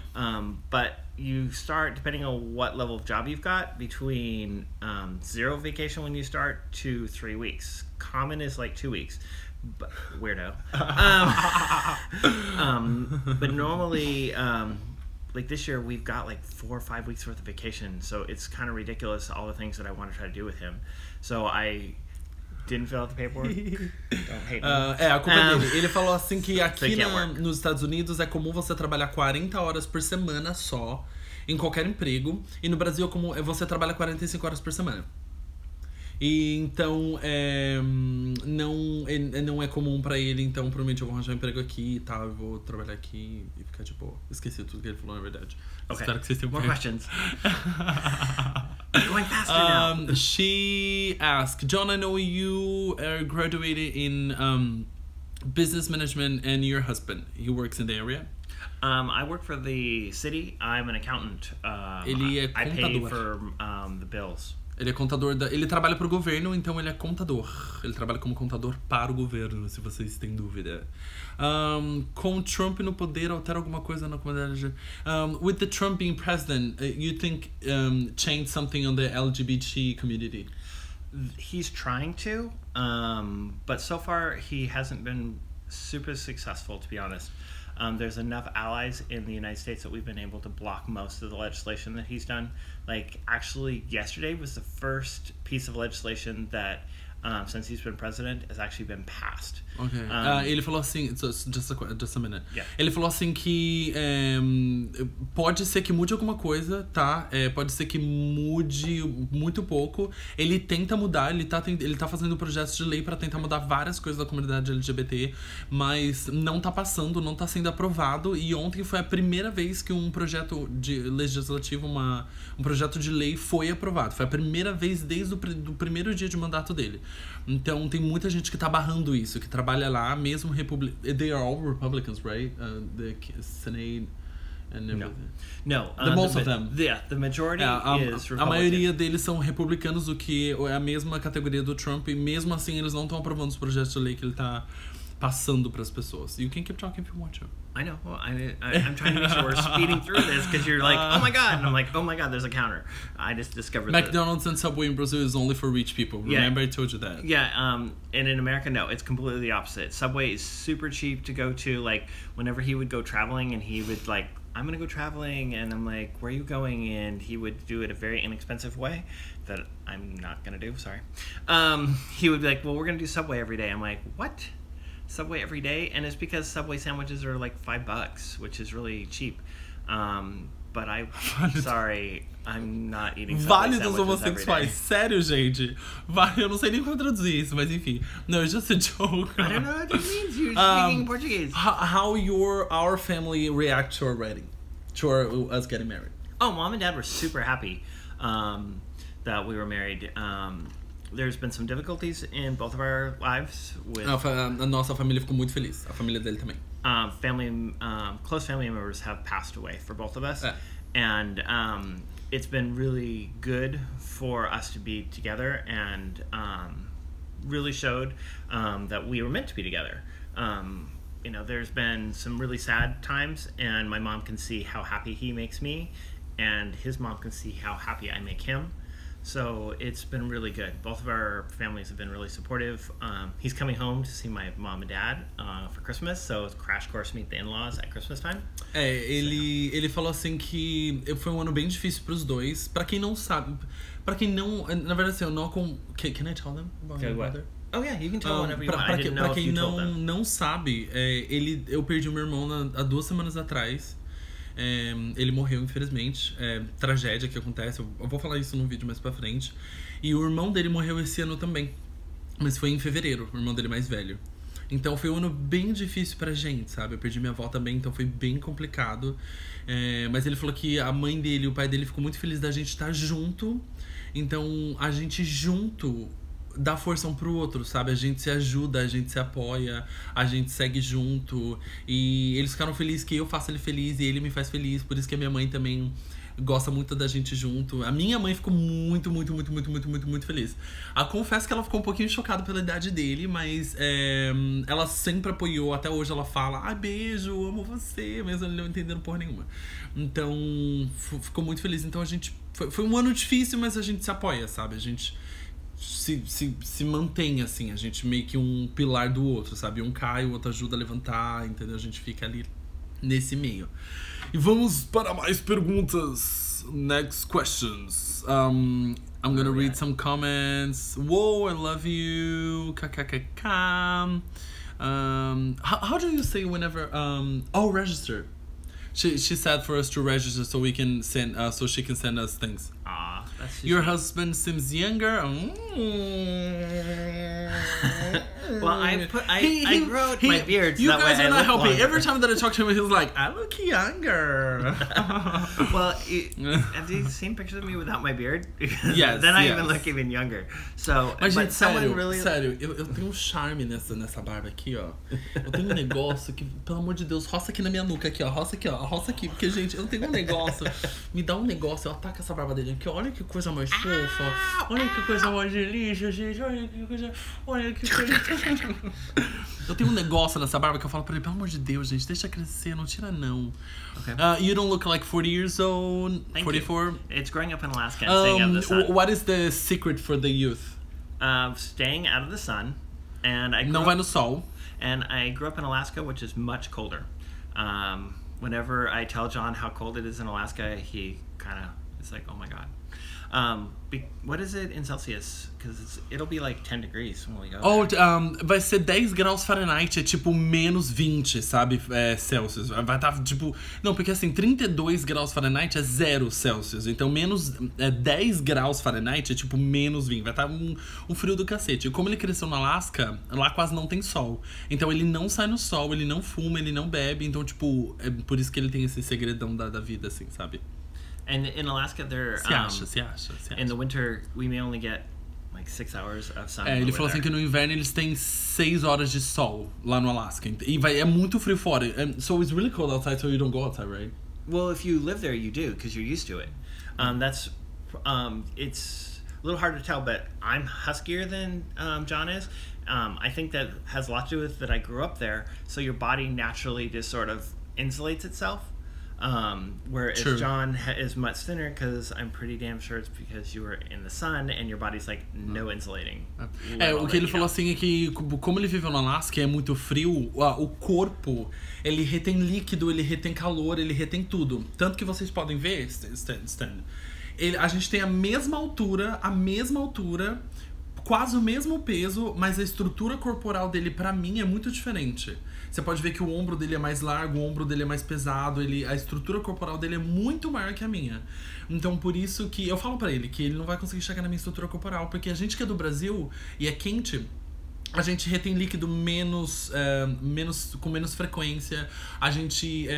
[SPEAKER 2] But you start, depending on what level of job you've got, between 0 vacation when you start to 3 weeks. Common is like 2 weeks. But, weirdo. But normally... like this year we've got like 4 or 5 weeks worth of vacation, so it's kind of ridiculous all the things that I want to try to do with him. So I didn't fill out the paperwork. Don't hate me.
[SPEAKER 1] A culpa dele. Ele falou assim que aqui nos Estados Unidos é comum você trabalhar 40 horas por semana só em qualquer emprego, e no Brasil é comum você trabalha 45 horas por semana. E então não é comum pra ele, então provavelmente eu vou arranjar um emprego aqui e tal, eu vou trabalhar aqui e ficar de boa. Esqueci tudo que ele falou, na verdade.
[SPEAKER 2] Okay.
[SPEAKER 1] Espero que vocês tenham
[SPEAKER 2] more questions. Going faster now.
[SPEAKER 1] She asked, John, I know you are graduated in business management, and your husband, he works in the area?
[SPEAKER 2] I work for the city. I'm an accountant.
[SPEAKER 1] Ele é
[SPEAKER 2] I pay
[SPEAKER 1] contador.
[SPEAKER 2] for the bills.
[SPEAKER 1] Ele é contador ele trabalha para o governo, então ele é contador. Ele trabalha como contador para o governo, se vocês têm dúvida. Com Trump no poder, altera alguma coisa na comunidade? With the Trump being president, you think change something on the LGBT community?
[SPEAKER 2] He's trying to, but so far he hasn't been super successful, to be honest. There's enough allies in the United States that we've been able to block most of the legislation that he's done. Like, actually, yesterday was the first piece of legislation that, since he's been president, has actually been passed.
[SPEAKER 1] Ok. Ele falou assim, just a minute.
[SPEAKER 2] Yeah.
[SPEAKER 1] Ele falou assim que pode ser que mude alguma coisa, tá? Pode ser que mude muito pouco. Ele tenta mudar, ele tá fazendo projetos de lei pra tentar mudar várias coisas da comunidade LGBT, mas não tá passando, não tá sendo aprovado. E ontem foi a primeira vez que um projeto legislativo, um projeto de lei foi aprovado. Foi a primeira vez desde o primeiro dia de mandato dele. Então tem muita gente que tá barrando isso, que trabalha lá, mesmo they are all Republicans, right? The Senate and everything.
[SPEAKER 2] No,
[SPEAKER 1] most of them.
[SPEAKER 2] Yeah, the majority is Republican.
[SPEAKER 1] A maioria deles são republicanos, o que é a mesma categoria do Trump, e mesmo assim eles não estão aprovando os projetos de lei que ele tá passando para as pessoas. You can keep talking if you want to.
[SPEAKER 2] I know. Well, I'm trying to make sure we're speeding through this because you're like, oh my god, and I'm like, oh my god, there's a counter. I just discovered
[SPEAKER 1] McDonald's and Subway in Brazil is only for rich people. Remember, I told you that.
[SPEAKER 2] Yeah. And in America, no, it's completely the opposite. Subway is super cheap to go to. Like, whenever he would go traveling, and he would like, I'm gonna go traveling, and I'm like, where are you going? And he would do it a very inexpensive way that I'm not gonna do. Sorry. He would be like, well, we're gonna do Subway every day. I'm like, what? Subway every day? And it's because Subway sandwiches are like $5, which is really cheap. But sorry, I'm not eating Subway
[SPEAKER 1] Válidos homossexuais. Sério, gente. Eu não sei nem como traduzir isso, mas enfim. No, it's just a joke.
[SPEAKER 2] I don't know what it means. You're speaking Portuguese.
[SPEAKER 1] How our family react to our wedding? To us getting married?
[SPEAKER 2] Oh, Mom and Dad were super happy that we were married. There's been some difficulties in both of our lives with
[SPEAKER 1] a nossa família ficou muito feliz. A família dele também.
[SPEAKER 2] Close family members have passed away for both of us. And it's been really good for us to be together, and really showed that we were meant to be together. You know, there's been some really sad times, and my mom can see how happy he makes me, and his mom can see how happy I make him. So it's been really good. Both of our families have been really supportive. He's coming home to see my mom and dad for Christmas, so it's crash course meet the in-laws at Christmas time.
[SPEAKER 1] Ele falou assim que foi um ano bem difícil pros dois. Pra quem não sabe, pra quem não, na verdade assim, eu não can I tell them about your brother?
[SPEAKER 2] Oh yeah, you can tell whenever you want. I didn't know if you told them.
[SPEAKER 1] Pra quem não sabe, eu perdi o meu irmão há 2 semanas atrás. Ele morreu, infelizmente. Tragédia que acontece. Eu vou falar isso num vídeo mais pra frente. E o irmão dele morreu esse ano também. Mas foi em fevereiro, o irmão dele mais velho. Então foi um ano bem difícil pra gente, sabe? Eu perdi minha avó também, então foi bem complicado. Mas ele falou que a mãe dele e o pai dele ficou muito feliz da gente estar junto. Então a gente junto dá força um pro outro, sabe? A gente se ajuda, a gente se apoia, a gente segue junto. E eles ficaram felizes que eu faço ele feliz e ele me faz feliz. Por isso que a minha mãe também gosta muito da gente junto. A minha mãe ficou muito feliz. Eu confesso que ela ficou um pouquinho chocada pela idade dele, mas ela sempre apoiou. Até hoje ela fala, beijo, amo você, mesmo ele não entendendo porra nenhuma. Então, ficou muito feliz. Então a gente... Foi um ano difícil, mas a gente se apoia, sabe? A gente se mantém, assim. A gente meio que um pilar do outro, sabe? Um cai, o outro ajuda a levantar, entendeu? A gente fica ali nesse meio. E vamos para mais perguntas. Next questions. I'm gonna read some comments. Whoa, I love you. KKKK. How do you say whenever... register. She said for us to register so we can send so she can send us things.
[SPEAKER 2] That's
[SPEAKER 1] your husband seems younger.
[SPEAKER 2] Well, I grew out my beard. So
[SPEAKER 1] you
[SPEAKER 2] that
[SPEAKER 1] guys
[SPEAKER 2] way
[SPEAKER 1] are not helping.
[SPEAKER 2] longer.
[SPEAKER 1] Every time that I talk to him, he's like, "I look younger."
[SPEAKER 2] Well, have you seen pictures of me without my beard?
[SPEAKER 1] Yes.
[SPEAKER 2] Then I even look even younger. So,
[SPEAKER 1] mas gente, sério,
[SPEAKER 2] really...
[SPEAKER 1] eu tenho um charme nessa barba aqui, ó. Eu tenho um negócio que, pelo amor de Deus, roça aqui na minha nuca, aqui, ó. Roça aqui, porque, gente, eu tenho um negócio. Me dá um negócio, eu ataco essa barba dele aqui. Olha que coisa mais fofa. Olha que coisa mais delícia, gente. Olha que coisa. Eu tenho um negócio nessa barba que eu falo pra ele, pelo amor de Deus, gente, deixa crescer, não tira não. Okay. You don't look like 40 years old.
[SPEAKER 2] Thank
[SPEAKER 1] 44.
[SPEAKER 2] You. It's growing up in Alaska and staying out of the sun.
[SPEAKER 1] What is the secret for the youth?
[SPEAKER 2] Staying out of the sun. And I
[SPEAKER 1] Não vai no sol.
[SPEAKER 2] And I grew up in Alaska, which is much colder. Whenever I tell John how cold it is in Alaska, he kind of is like, oh my God. What is it in Celsius? Because it'll be like 10 degrees when we go.
[SPEAKER 1] Oh, vai ser 10 graus Fahrenheit, é tipo menos 20, sabe? Celsius. Vai estar tipo. Não, porque assim, 32 graus Fahrenheit é 0 Celsius. Então, 10 graus Fahrenheit é tipo menos 20. Vai estar um frio do cacete. E como ele cresceu no Alasca, lá quase não tem sol. Então, ele não sai no sol, ele não fuma, ele não bebe. Então, tipo, é por isso que ele tem esse segredão da vida, assim, sabe?
[SPEAKER 2] And in Alaska,
[SPEAKER 1] Se acha.
[SPEAKER 2] In the winter, we may only get like 6 hours of sun.
[SPEAKER 1] Ele falou assim que no inverno eles têm 6 horas de sol lá no Alasca. E é muito frio fora. So it's really cold outside, so you don't go outside, right?
[SPEAKER 2] Well, if you live there, you do, because you're used to it. It's a little hard to tell, but I'm huskier than John is. I think that has a lot to do with that I grew up there, so your body naturally just sort of insulates itself. Whereas
[SPEAKER 1] True.
[SPEAKER 2] John is much thinner, because I'm pretty damn sure it's because you were in the sun and your body's like no insulating.
[SPEAKER 1] O que ele falou assim é que como ele viveu no Alasca e é muito frio, o corpo, ele retém líquido, ele retém calor, ele retém tudo. Tanto que vocês podem ver, a gente tem a mesma altura, quase o mesmo peso, mas a estrutura corporal dele, pra mim, é muito diferente. Você pode ver que o ombro dele é mais largo, o ombro dele é mais pesado, a estrutura corporal dele é muito maior que a minha. Então, por isso que eu falo pra ele que ele não vai conseguir chegar na minha estrutura corporal, porque a gente que é do Brasil e é quente, a gente retém líquido com menos frequência.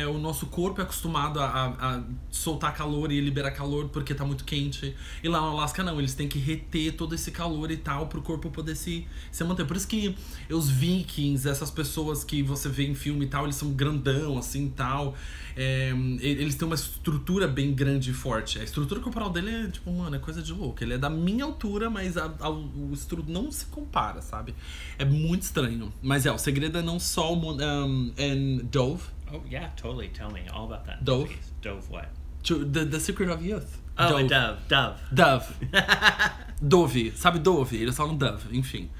[SPEAKER 1] O nosso corpo é acostumado a soltar calor e liberar calor porque tá muito quente. E lá no Alasca não, eles têm que reter todo esse calor e tal pro corpo poder se manter. Por isso que os vikings, essas pessoas que você vê em filme e tal, eles são grandão assim e tal. Eles têm uma estrutura bem grande e forte. A estrutura corporal dele é tipo, mano, é coisa de louco. Ele é da minha altura, mas o estrutura não se compara, sabe? É muito estranho. Mas o segredo é não só and Dove.
[SPEAKER 2] Oh yeah, totally. Tell me all about that.
[SPEAKER 1] Dove?
[SPEAKER 2] Please. Dove what?
[SPEAKER 1] The Secret of Youth.
[SPEAKER 2] Oh, Dove.
[SPEAKER 1] Dove. Sabe Dove? Eles falam Dove, enfim.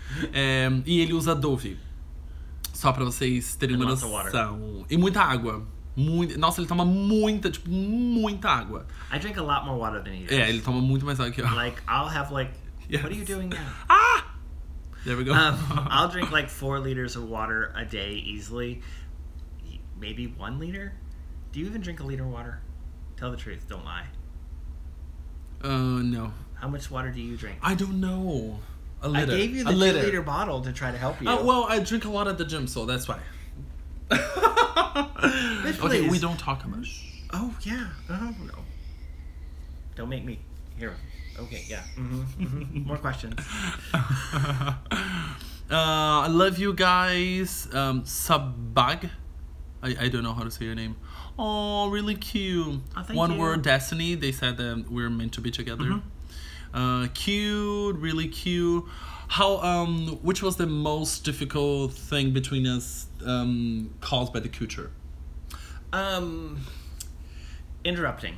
[SPEAKER 1] E ele usa Dove. Só pra vocês terem uma noção. E muita água. Nossa, ele toma muita água.
[SPEAKER 2] I drink a lot more water than he does.
[SPEAKER 1] Ele toma muito mais água que eu.
[SPEAKER 2] Like, I'll have
[SPEAKER 1] Yes.
[SPEAKER 2] What are you doing now?
[SPEAKER 1] There we go.
[SPEAKER 2] I'll drink like 4 liters of water a day easily. Maybe 1 liter? Do you even drink a liter of water? Tell the truth, don't lie.
[SPEAKER 1] No.
[SPEAKER 2] How much water do you drink?
[SPEAKER 1] I don't know. A liter.
[SPEAKER 2] I gave you the 2-liter bottle to try to help you.
[SPEAKER 1] Well, I drink a lot at the gym, so that's why. Okay, we don't talk about.
[SPEAKER 2] Oh yeah. No. Don't make me. Here. Okay. Yeah. More questions.
[SPEAKER 1] I love you guys. Sabag. I don't know how to say your name. Oh, really cute.
[SPEAKER 2] Oh, thank
[SPEAKER 1] One
[SPEAKER 2] you.
[SPEAKER 1] word, Destiny. They said that we're meant to be together. Cute, really cute. How which was the most difficult thing between us caused by the culture?
[SPEAKER 2] Interrupting.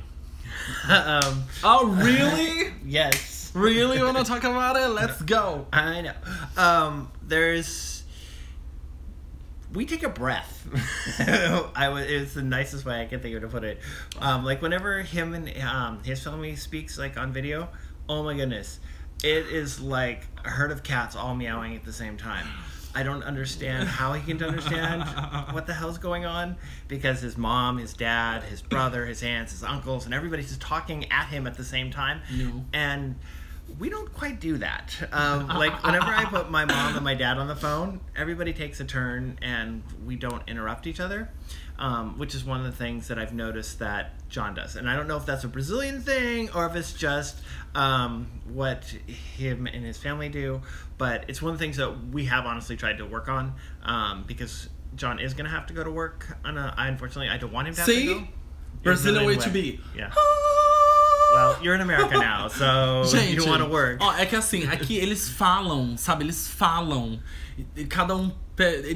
[SPEAKER 1] Oh, really?
[SPEAKER 2] Yes.
[SPEAKER 1] Really want to talk about it? Let's go.
[SPEAKER 2] I know. We take a breath. It's the nicest way I can think of to put it. Like whenever him and his family speaks like on video, oh my goodness, it is like a herd of cats all meowing at the same time. I don't understand how he can understand what the hell's going on, because his mom, his dad, his brother, his aunts, his uncles, and everybody's just talking at him at the same time.
[SPEAKER 1] No.
[SPEAKER 2] And we don't quite do that. Like whenever I put my mom and my dad on the phone, everybody takes a turn and we don't interrupt each other, which is one of the things that I've noticed that John does. And I don't know if that's a Brazilian thing or if it's just what him and his family do, but it's one of the things that we have honestly tried to work on, because John is going to have to go to work. Unfortunately, I don't want him to have to go.
[SPEAKER 1] Brazilian way to be.
[SPEAKER 2] Yeah. Well, you're in America now, so
[SPEAKER 1] Gente,
[SPEAKER 2] you want to work.
[SPEAKER 1] Ó, é que assim, aqui eles falam, sabe? Eles falam. E cada um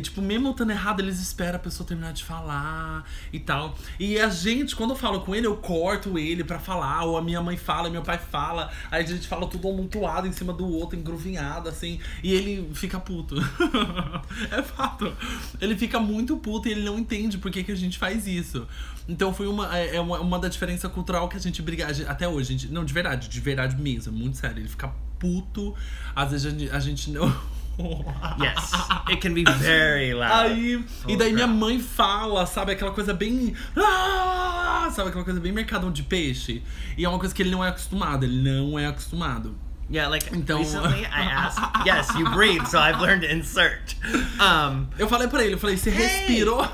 [SPEAKER 1] Tipo, mesmo estando errado, eles esperam a pessoa terminar de falar e tal. E a gente, quando eu falo com ele, eu corto ele pra falar. Ou a minha mãe fala, meu pai fala. Aí a gente fala tudo amontoado em cima do outro, engruvinhado, assim. E ele fica puto. É fato. Ele fica muito puto e ele não entende por que a gente faz isso. Então foi uma da diferença cultural que a gente briga até hoje. A gente, não, de verdade mesmo, muito sério. Ele fica puto. Às vezes a gente não...
[SPEAKER 2] Yes, it can be very loud.
[SPEAKER 1] Aí, e daí minha mãe fala, sabe, aquela coisa bem... sabe, aquela coisa bem mercadão de peixe. E é uma coisa que ele não é acostumado,
[SPEAKER 2] Yeah, like
[SPEAKER 1] Então...
[SPEAKER 2] recently I asked. Yes, you breathe, so I've learned to insert.
[SPEAKER 1] Eu falei pra ele, você respirou?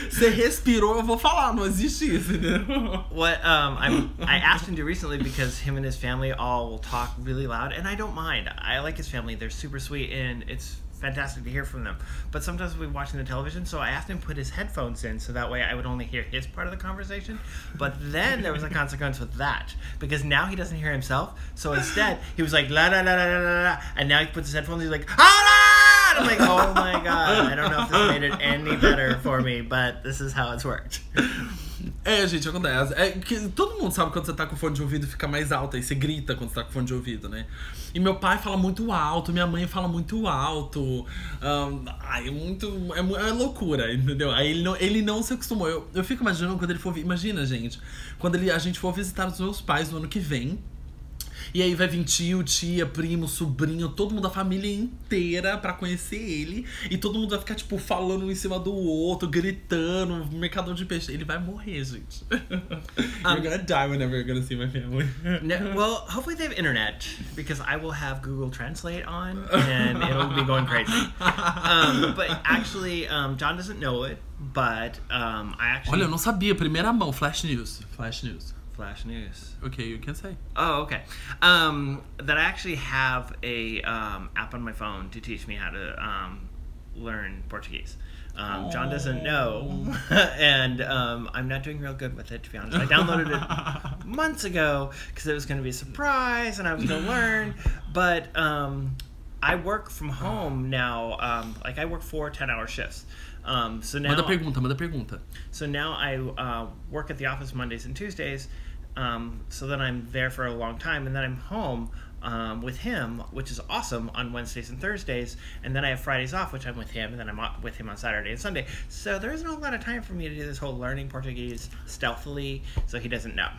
[SPEAKER 1] Você respirou, eu vou falar, não existe isso, entendeu?
[SPEAKER 2] What I asked him to recently because him and his family all will talk really loud, and I don't mind. I like his family; they're super sweet, and it's fantastic to hear from them. But sometimes we're watching the television, so I asked him to put his headphones in so that way I would only hear his part of the conversation. But then there was a consequence with that, because now he doesn't hear himself. So instead, he was like la la la la la la, and now he puts his headphones. He's like ah! I'm like, oh my god! I don't know if this made it any better for me, but this is how it's worked.
[SPEAKER 1] Gente, acontece. É que todo mundo sabe quando você tá com fone de ouvido fica mais alto, aí você grita quando você tá com fone de ouvido, né? E meu pai fala muito alto, minha mãe fala muito alto. É loucura, entendeu? Aí ele não se acostumou. Eu fico imaginando quando ele for... Imagina, gente, quando a gente for visitar os meus pais no ano que vem. E aí vai vir tio, tia, primo, sobrinho, todo mundo da família inteira pra conhecer ele. E todo mundo vai ficar, tipo, falando um em cima do outro, gritando, mercador de peixe. Ele vai morrer, gente. You're gonna die whenever you're gonna see my family.
[SPEAKER 2] Well, hopefully they have internet, because I will have Google Translate on, and it'll be going crazy. But actually, John doesn't know it, but I actually...
[SPEAKER 1] Olha, eu não sabia, primeira mão, Flash News.
[SPEAKER 2] Flash news.
[SPEAKER 1] Okay, you can say.
[SPEAKER 2] Oh, okay. That I actually have a app on my phone to teach me how to learn Portuguese. John doesn't know, and I'm not doing real good with it, to be honest. I downloaded it months ago because it was going to be a surprise and I was going to learn, but I work from home now. Like I work 4 10-hour shifts. So now,
[SPEAKER 1] manda pergunta.
[SPEAKER 2] So now I work at the office Mondays and Tuesdays, so then I'm there for a long time, and then I'm home with him, which is awesome, on Wednesdays and Thursdays, and then I have Fridays off, which I'm with him, and then I'm with him on Saturday and Sunday. So there isn't a lot of time for me to do this whole learning Portuguese stealthily, so he doesn't know.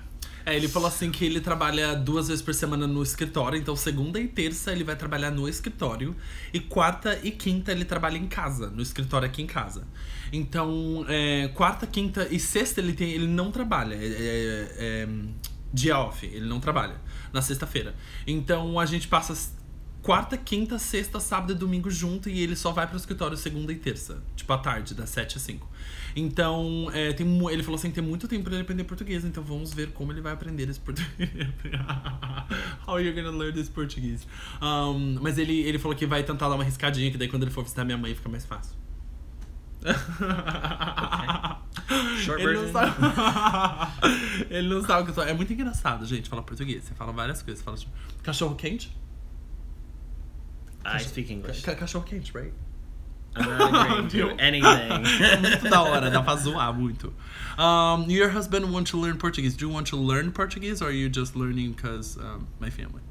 [SPEAKER 1] Ele falou assim que ele trabalha 2 vezes por semana no escritório, então segunda e terça ele vai trabalhar no escritório e quarta e quinta ele trabalha em casa, no escritório aqui em casa. Então, quarta, quinta e sexta ele não trabalha, dia off, ele não trabalha, na sexta-feira. Então a gente passa quarta, quinta, sexta, sábado e domingo junto e ele só vai pro escritório segunda e terça, tipo à tarde, das 7 às 5. Então, ele falou assim que tem muito tempo pra ele aprender português, então vamos ver como ele vai aprender esse português. How you're gonna learn this Portuguese? Mas ele falou que vai tentar dar uma riscadinha, que daí quando ele for visitar minha mãe fica mais fácil.
[SPEAKER 2] Okay. Short
[SPEAKER 1] Ele
[SPEAKER 2] version.
[SPEAKER 1] não sabe. Ele não sabe o que eu tô... É muito engraçado, gente, falar português. Você fala várias coisas. Você fala tipo, cachorro quente?
[SPEAKER 2] I speak English.
[SPEAKER 1] Cachorro quente, right?
[SPEAKER 2] I'm not agreeing to anything.
[SPEAKER 1] É muito da hora, dá pra zoar muito. Your husband wants to learn Portuguese. Do you want to learn Portuguese, or are you just learning because my family?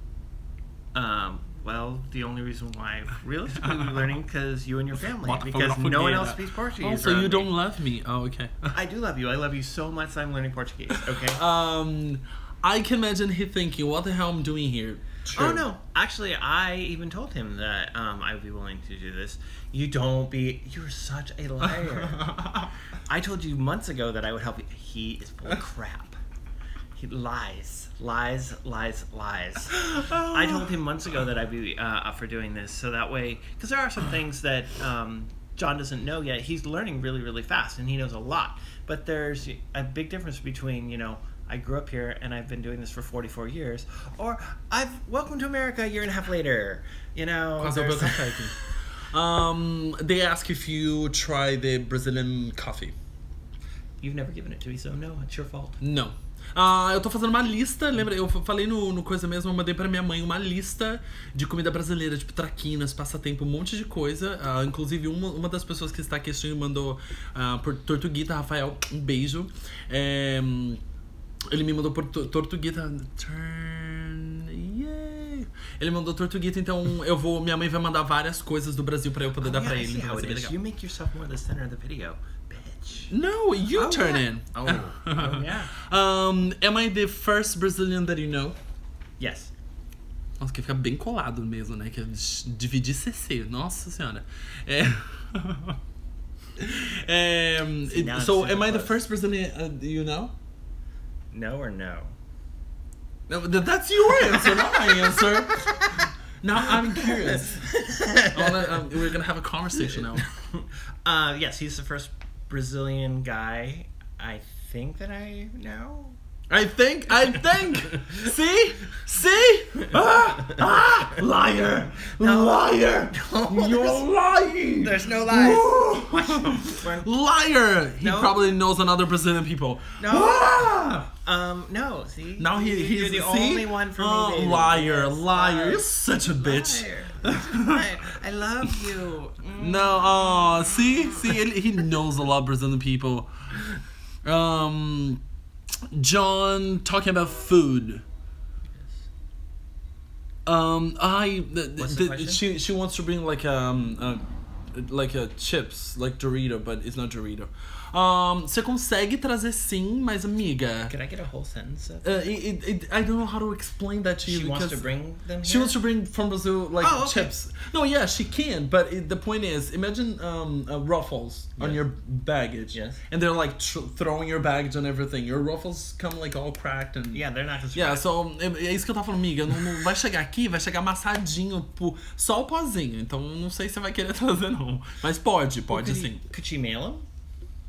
[SPEAKER 2] Well, the only reason why I'm realistically learning because you and your family,
[SPEAKER 1] Bota
[SPEAKER 2] because
[SPEAKER 1] fogo na
[SPEAKER 2] no one
[SPEAKER 1] fogueira.
[SPEAKER 2] else speaks Portuguese.
[SPEAKER 1] Oh, so you
[SPEAKER 2] around
[SPEAKER 1] don't
[SPEAKER 2] me.
[SPEAKER 1] love me? Oh, okay.
[SPEAKER 2] I do love you. I love you so much that I'm learning Portuguese. Okay.
[SPEAKER 1] I can imagine him thinking, what the hell I'm doing here? Sure.
[SPEAKER 2] Oh no! Actually, I even told him that I would be willing to do this. You're such a liar. I told you months ago that I would help you. He is full of crap. He lies. I told him months ago that I'd be up for doing this, so that way, because there are some things that John doesn't know yet. He's learning really, really fast, and he knows a lot. But there's a big difference between, I grew up here and I've been doing this for 44 years, or welcome to America a year and a half later.
[SPEAKER 1] They ask if you try the Brazilian coffee.
[SPEAKER 2] You've never given it to me, so no, it's your fault.
[SPEAKER 1] No. Eu tô fazendo uma lista, lembra? Eu falei no Coisa Mesmo, eu mandei pra minha mãe uma lista de comida brasileira, tipo traquinas, passatempo, um monte de coisa. Inclusive, uma das pessoas que está aqui assistindo mandou por Tortuguita, Rafael, um beijo. Ele me mandou por Tortuguita. Ele mandou Tortuguita, então minha mãe vai mandar várias coisas do Brasil pra eu poder dar pra ele. Então
[SPEAKER 2] You make yourself more the center of the video.
[SPEAKER 1] No, you turn
[SPEAKER 2] yeah.
[SPEAKER 1] in.
[SPEAKER 2] Oh yeah.
[SPEAKER 1] Am I the first Brazilian that you know?
[SPEAKER 2] Yes.
[SPEAKER 1] Nossa, que fica bem colado mesmo, né? Que é dividir CC. Nossa senhora. So, am I the first Brazilian you know?
[SPEAKER 2] No or no?
[SPEAKER 1] No, that's your answer, not my answer. Now I'm curious. We're gonna have a conversation now.
[SPEAKER 2] Yes, he's the first Brazilian guy I think that I know.
[SPEAKER 1] I think. See? Liar!
[SPEAKER 2] No.
[SPEAKER 1] Liar!
[SPEAKER 2] No,
[SPEAKER 1] You're lying!
[SPEAKER 2] There's no lies.
[SPEAKER 1] Liar! He
[SPEAKER 2] No.
[SPEAKER 1] probably knows another Brazilian people.
[SPEAKER 2] No. No. See.
[SPEAKER 1] Now he's
[SPEAKER 2] You're the only one for me. Baby.
[SPEAKER 1] Liar!
[SPEAKER 2] Yes.
[SPEAKER 1] Liar! You're such a bitch.
[SPEAKER 2] Liar. I love you.
[SPEAKER 1] No. See, he knows a lot of Brazilian people. John talking about food.
[SPEAKER 2] What's the question?
[SPEAKER 1] She wants to bring like a chips, like Dorito, but it's not Dorito. Você consegue trazer sim, mas amiga.
[SPEAKER 2] Can I get a whole sentence of
[SPEAKER 1] I don't know how to explain that to you.
[SPEAKER 2] She wants to bring them here?
[SPEAKER 1] She wants to bring from Brazil like
[SPEAKER 2] okay.
[SPEAKER 1] chips. No, yeah, she can, but the point is, imagine Ruffles on your baggage.
[SPEAKER 2] Yes.
[SPEAKER 1] And they're like throwing your baggage and everything. Your Ruffles come like all cracked and...
[SPEAKER 2] Yeah, they're not gonna
[SPEAKER 1] Yeah, so é isso que eu tava falando, amiga. Não vai chegar aqui, vai chegar amassadinho, só o pozinho. Então não sei se você vai querer trazer não. Mas pode sim.
[SPEAKER 2] Could she mail them?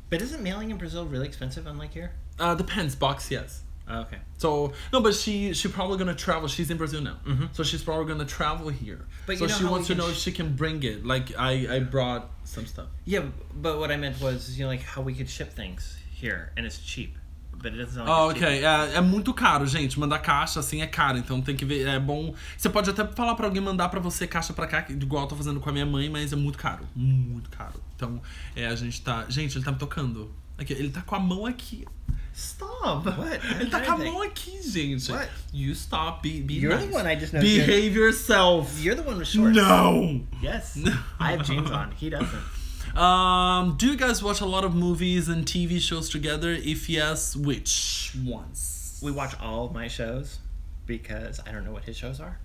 [SPEAKER 2] But isn't mailing in Brazil really expensive, unlike here?
[SPEAKER 1] Depends. Box, yes.
[SPEAKER 2] Oh, okay.
[SPEAKER 1] So no, but she probably gonna travel. She's in Brazil now, so she's probably gonna travel here.
[SPEAKER 2] But
[SPEAKER 1] so
[SPEAKER 2] you know
[SPEAKER 1] she
[SPEAKER 2] how
[SPEAKER 1] wants to know if she can bring it. Like I brought some stuff.
[SPEAKER 2] Yeah, but what I meant was, like how we could ship things here and it's cheap, but it doesn't sound
[SPEAKER 1] Oh,
[SPEAKER 2] like it's
[SPEAKER 1] ok. É muito caro, gente. Mandar caixa assim é caro, então tem que ver. É bom. Você pode até falar pra alguém mandar pra você caixa pra cá, igual eu tô fazendo com a minha mãe, mas é muito caro, muito caro. Então a gente tá. Gente, ele tá me tocando. Aqui, ele tá com a mão aqui. Stop!
[SPEAKER 2] What?
[SPEAKER 1] Ele tá com a mão aqui, gente.
[SPEAKER 2] What?
[SPEAKER 1] You stop. Be
[SPEAKER 2] You're
[SPEAKER 1] nice.
[SPEAKER 2] the one I just know.
[SPEAKER 1] Behave yourself.
[SPEAKER 2] You're the one with shorts.
[SPEAKER 1] No!
[SPEAKER 2] Yes. I have jeans on. He doesn't.
[SPEAKER 1] Do you guys watch a lot of movies and TV shows together? If yes, which ones?
[SPEAKER 2] We watch all of my shows because I don't know what his shows are.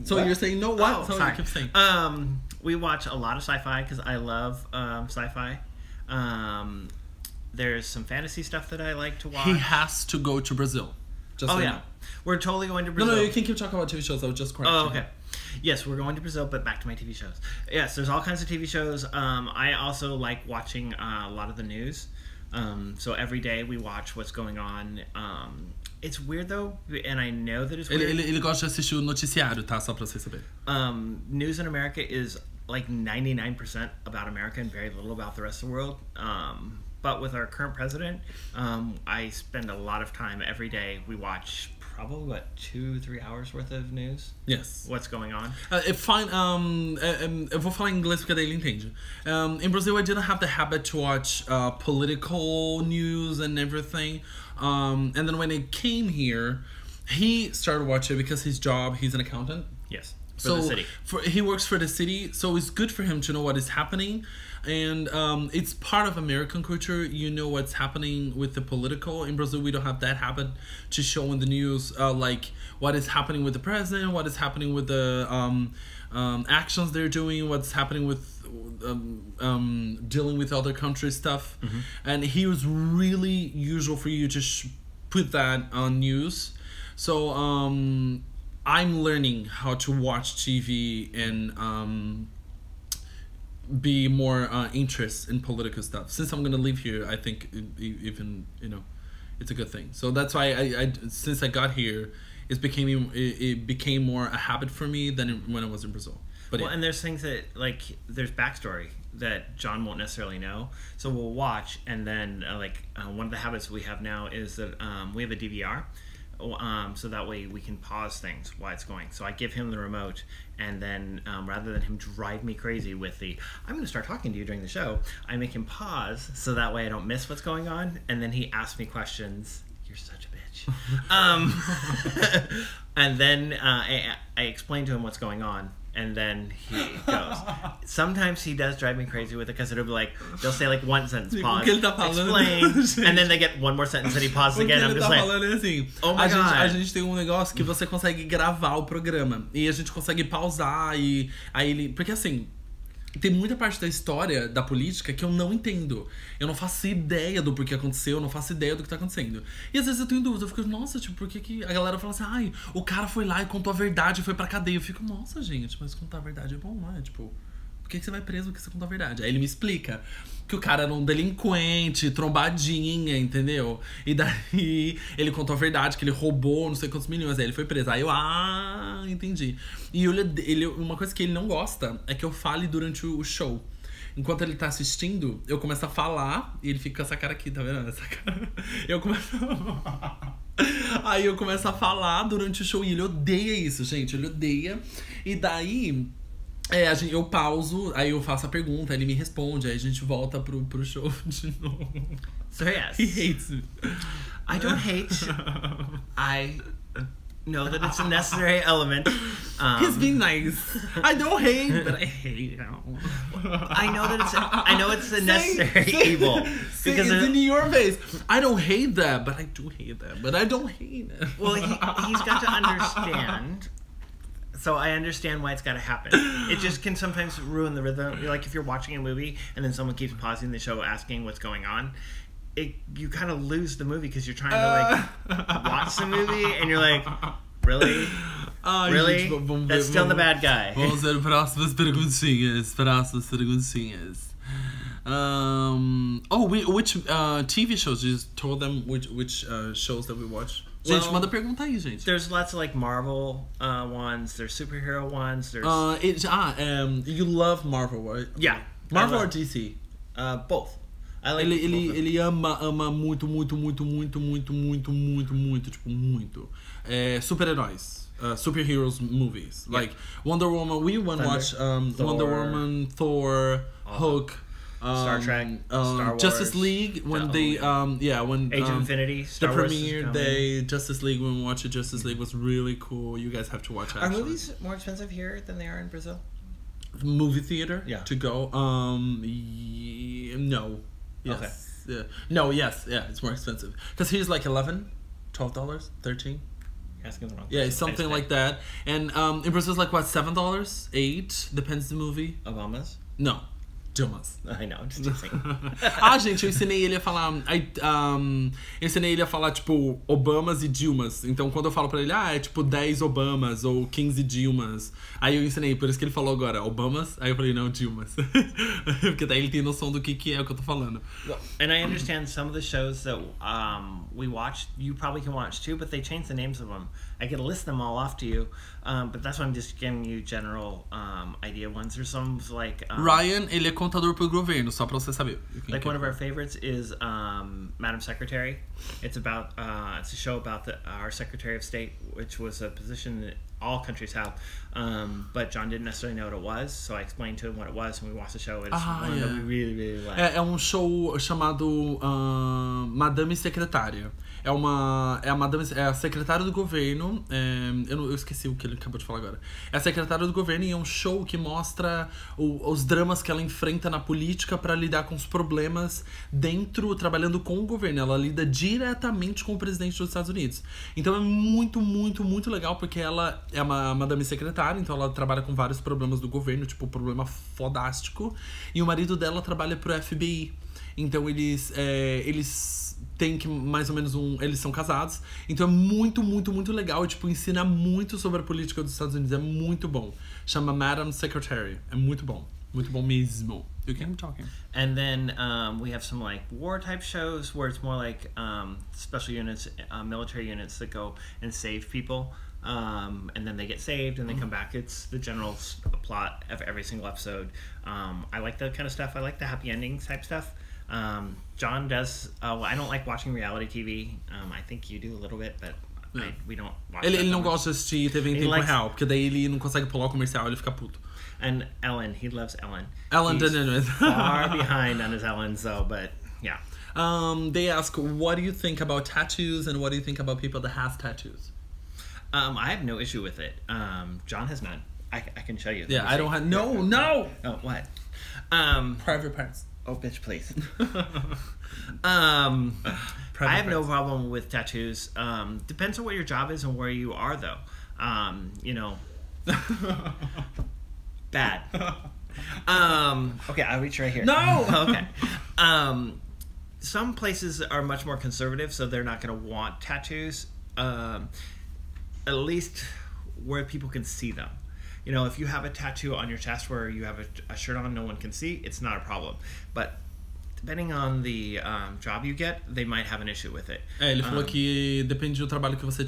[SPEAKER 1] So you're saying no? What?
[SPEAKER 2] Oh,
[SPEAKER 1] so
[SPEAKER 2] sorry.
[SPEAKER 1] you keep saying.
[SPEAKER 2] We watch a lot of sci-fi because I love sci-fi. There's some fantasy stuff that I like to watch.
[SPEAKER 1] He has to go to Brazil. Just
[SPEAKER 2] Oh
[SPEAKER 1] so you
[SPEAKER 2] yeah,
[SPEAKER 1] know.
[SPEAKER 2] we're totally going to Brazil.
[SPEAKER 1] No, you can keep talking about TV shows. I was just correcting.
[SPEAKER 2] Oh, okay. Yes, we're going to Brazil, but back to my TV shows. Yes, there's all kinds of TV shows. I also like watching a lot of the news. So every day we watch what's going on. It's weird though, and I know that it's weird.
[SPEAKER 1] Ele gosta de assistir o noticiário, tá? Só pra você saber.
[SPEAKER 2] News in America is like 99% about America and very little about the rest of the world. But with our current president, I spend a lot of time every day. We watch probably 2-3 hours worth of news.
[SPEAKER 1] Yes.
[SPEAKER 2] What's going on?
[SPEAKER 1] Fine. Eu vou falar em inglês porque daí ele entende. In Brazil, I didn't have the habit to watch political news and everything. And then when I came here, he started watching because his job, he's an accountant.
[SPEAKER 2] Yes. For the city.
[SPEAKER 1] He works for the city, so it's good for him to know what is happening. And it's part of American culture. You know what's happening with the political. In Brazil, we don't have that habit to show in the news, like what is happening with the president, what is happening with the actions they're doing, what's happening with dealing with other countries stuff. Mm-hmm. And he was really usual for you to put that on news. So I'm learning how to watch TV and be more interested in political stuff. Since I'm gonna live here, I think even it's a good thing. So that's why I since I got here, it became more a habit for me than when I was in Brazil. But
[SPEAKER 2] and there's things that like there's backstory that John won't necessarily know. So we'll watch, and then one of the habits we have now is that we have a DVR. So that way we can pause things while it's going. So I give him the remote, and then rather than him drive me crazy with I'm going to start talking to you during the show, I make him pause so that way I don't miss what's going on, and then he asks me questions. You're such a bitch. And then I explain to him what's going on, and then he goes. Sometimes he does drive me crazy with it, because it'll be like, they'll say like one sentence, pause, explain, and then they get one more sentence and he pauses again. I'm just like,
[SPEAKER 1] assim,
[SPEAKER 2] oh my God.
[SPEAKER 1] A gente tem um negócio que você consegue gravar o programa e a gente consegue pausar e aí ele, porque assim, tem muita parte da história da política que eu não entendo. Eu não faço ideia do porquê aconteceu, eu não faço ideia do que tá acontecendo. E às vezes eu tenho dúvida, eu fico, nossa, tipo, por que a galera fala assim, ai, o cara foi lá e contou a verdade e foi pra cadeia. Eu fico, nossa, gente, mas contar a verdade é bom, não é? Tipo, por que você vai preso porque você contou a verdade? Aí ele me explica que o cara era um delinquente, trombadinha, entendeu? E daí ele contou a verdade, que ele roubou não sei quantos milhões, aí ele foi preso. Aí eu, entendi. E uma coisa que ele não gosta é que eu fale durante o show. Enquanto ele tá assistindo, eu começo a falar e ele fica com essa cara aqui, tá vendo? Essa cara. Aí eu começo a falar durante o show e ele odeia isso, gente. Ele odeia. E daí... eu pauso, aí eu faço a pergunta, ele me responde, aí a gente volta pro show de novo.
[SPEAKER 2] So yes.
[SPEAKER 1] He hates me.
[SPEAKER 2] I don't hate. I know that it's a necessary element.
[SPEAKER 1] He's being nice. I don't hate, but I hate him.
[SPEAKER 2] I know it's a necessary evil.
[SPEAKER 1] Because it's in your face. I don't hate that, but I do hate that. But I don't hate it.
[SPEAKER 2] Well, he's got to understand. So I understand why it's got to happen. It just can sometimes ruin the rhythm. Like if you're watching a movie and then someone keeps pausing the show asking what's going on, you kind of lose the movie because you're trying to watch the movie and you're like, really? Really?
[SPEAKER 1] Gente,
[SPEAKER 2] That's still the bad guy.
[SPEAKER 1] Vamos ver próximas perguntinhas. Which TV shows? You just told them which shows that we watch? Gente,
[SPEAKER 2] Well,
[SPEAKER 1] manda pergunta aí, gente.
[SPEAKER 2] There's lots of Marvel ones. There's superhero ones. There's
[SPEAKER 1] You love Marvel, right?
[SPEAKER 2] yeah,
[SPEAKER 1] Marvel or DC?
[SPEAKER 2] Both. I like
[SPEAKER 1] Ele ama muito, tipo, muito. Super-heróis. Superheroes movies.
[SPEAKER 2] Yeah.
[SPEAKER 1] Like Wonder Woman, we went watch Wonder Woman, Thor, Hulk,
[SPEAKER 2] Star Trek, Star Wars,
[SPEAKER 1] Justice League when when
[SPEAKER 2] Age of Infinity, Star
[SPEAKER 1] the
[SPEAKER 2] Wars
[SPEAKER 1] premiere day, Justice League, when we watched it, Justice League was really cool. You guys have to watch it.
[SPEAKER 2] Are movies more expensive here than they are in Brazil?
[SPEAKER 1] Movie theater
[SPEAKER 2] to
[SPEAKER 1] go? No. Yes. Okay. Yeah. No, yes. Yeah, it's more expensive. Because here's like $11, $12, $13.
[SPEAKER 2] Asking the wrong
[SPEAKER 1] Yeah, it's something like that. And in Brazil, it's like what, $7, $8, depends the movie.
[SPEAKER 2] Obamas?
[SPEAKER 1] No. Dilmas.
[SPEAKER 2] I know, just teasing.
[SPEAKER 1] Gente, eu ensinei ele a falar. Eu ensinei ele a falar, tipo, Obamas e Dilmas. Então, quando eu falo pra ele, é tipo 10 Obamas ou 15 Dilmas. Aí eu ensinei, por isso que ele falou agora, Obamas. Aí eu falei, não, Dilmas. Porque daí ele tem noção do que é o que eu tô falando.
[SPEAKER 2] And I understand some of the shows that we watch, you probably can watch too, but they change the names of them. I could list them all off to you, but that's why I'm just giving you general idea ones. There's some like...
[SPEAKER 1] Ryan, ele é contador pro governo, só pra você saber.
[SPEAKER 2] Like one of our favorites is Madam Secretary. It's about it's a show about our Secretary of State, which was a position that all countries have, but John didn't necessarily know what it was, so I explained to him what it was, and we watched the show. It's one that we really, really like.
[SPEAKER 1] É um show chamado Madame Secretária. É a secretária do governo. Eu esqueci o que ele acabou de falar agora. É a secretária do governo e é um show que mostra os dramas que ela enfrenta na política para lidar com os problemas trabalhando com o governo. Ela lida diretamente com o presidente dos Estados Unidos. Então é muito, muito, muito legal porque ela é uma madame secretária, então ela trabalha com vários problemas do governo, tipo problema fodástico. E o marido dela trabalha pro FBI. Então eles tem que mais ou menos eles são casados, então é muito, muito, muito legal, e tipo, ensina muito sobre a política dos Estados Unidos, é muito bom. Chama Madam Secretary, é muito bom mesmo. You can talking.
[SPEAKER 2] And then we have some like war type shows where it's more like special units, military units that go and save people. And then they get saved and they come back. It's the general plot of every single episode. I like that kind of stuff. I like the happy ending type stuff. John does. I don't like watching reality TV. I think you do a little bit, but we don't watch
[SPEAKER 1] Ele não gosta de assistir TV em tempo real, porque daí ele não consegue pular o comercial, ele fica puto.
[SPEAKER 2] And Ellen, he loves Ellen.
[SPEAKER 1] He's
[SPEAKER 2] far behind on his Ellen, so, but yeah.
[SPEAKER 1] They ask, what do you think about tattoos and what do you think about people that have tattoos?
[SPEAKER 2] I have no issue with it. John has none. I can show you.
[SPEAKER 1] Yeah, I don't have... No!
[SPEAKER 2] Oh, what?
[SPEAKER 1] Private parts.
[SPEAKER 2] Oh, bitch, please. I have no problem with tattoos. Depends on what your job is and where you are, though. You know... Bad. Okay, I'll reach right here.
[SPEAKER 1] No!
[SPEAKER 2] Okay. Some places are much more conservative, so they're not going to want tattoos. At least where people can see them. You know, if you have a tattoo on your chest where you have a shirt on no one can see, it's not a problem. But depending on the job you get, they might have an issue with it.
[SPEAKER 1] Ele falou que depende do trabalho que você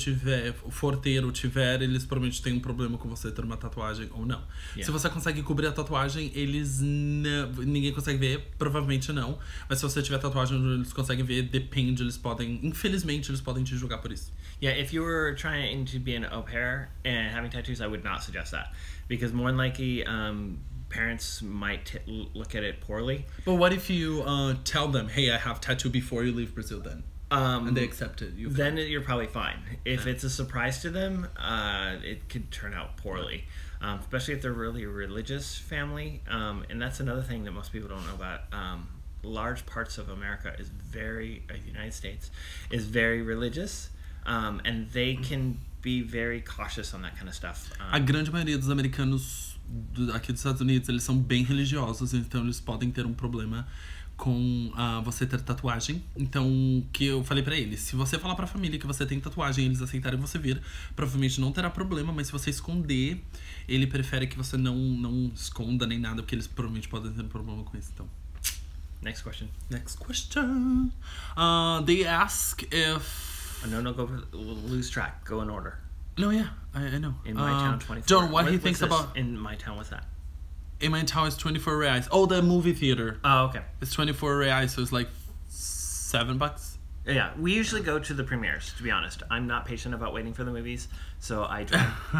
[SPEAKER 1] for ter ou tiver, eles provavelmente têm um problema com você ter uma tatuagem ou não. Yeah. Se você consegue cobrir a tatuagem, ninguém consegue ver, provavelmente não. Mas se você tiver tatuagem onde eles conseguem ver, depende, infelizmente, eles podem te julgar por isso.
[SPEAKER 2] Yeah, if you were trying to be an au pair and having tattoos, I would not suggest that. Because more than likely, parents might look at it poorly.
[SPEAKER 1] But what if you tell them, hey, I have tattoo before you leave Brazil then? And they accept it.
[SPEAKER 2] Then you're probably fine. If it's a surprise to them, it could turn out poorly. Especially if they're really a religious family. And that's another thing that most people don't know about. Large parts of America United States is very religious. And they can be very cautious on that kind of stuff.
[SPEAKER 1] A grande maioria dos americanos aqui dos Estados Unidos, eles são bem religiosos, então eles podem ter um problema com você ter tatuagem. Então, que eu falei pra eles, se você falar pra família que você tem tatuagem e eles aceitarem você vir, provavelmente não terá problema, mas se você esconder, ele prefere que você não esconda nem nada, porque eles provavelmente podem ter um problema com isso. Então,
[SPEAKER 2] Next question.
[SPEAKER 1] They ask if...
[SPEAKER 2] No, go lose track. Go in order.
[SPEAKER 1] No, yeah, I know.
[SPEAKER 2] In my town, 24.
[SPEAKER 1] John, what he thinks about...
[SPEAKER 2] In my town, what's that?
[SPEAKER 1] In my town is 24 reais. Oh, the movie theater.
[SPEAKER 2] Oh, okay.
[SPEAKER 1] It's 24 reais, so it's like $7.
[SPEAKER 2] Yeah, we usually go to the premieres, to be honest. I'm not patient about waiting for the movies, so I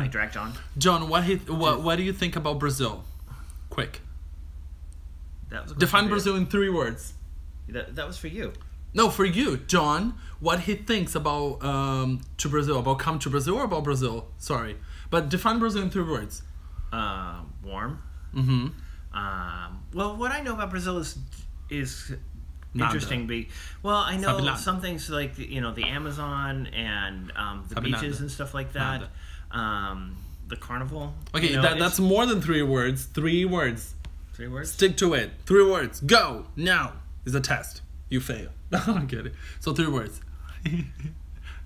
[SPEAKER 2] drag John.
[SPEAKER 1] John, what do you think about Brazil? Quick.
[SPEAKER 2] Define
[SPEAKER 1] Brazil in 3 words.
[SPEAKER 2] That was for you.
[SPEAKER 1] No, for you, John. What he thinks about to Brazil, about come to Brazil or about Brazil? Sorry, but define Brazil in 3 words.
[SPEAKER 2] Warm.
[SPEAKER 1] Mm-hmm.
[SPEAKER 2] Well, what I know about Brazil is interesting. I know some things like the Amazon and the beaches and stuff like that. The carnival.
[SPEAKER 1] Okay, that's more than 3 words. 3 words.
[SPEAKER 2] 3 words.
[SPEAKER 1] Stick to it. 3 words. Go now. Is a test. You fail. I'm kidding. So 3 words.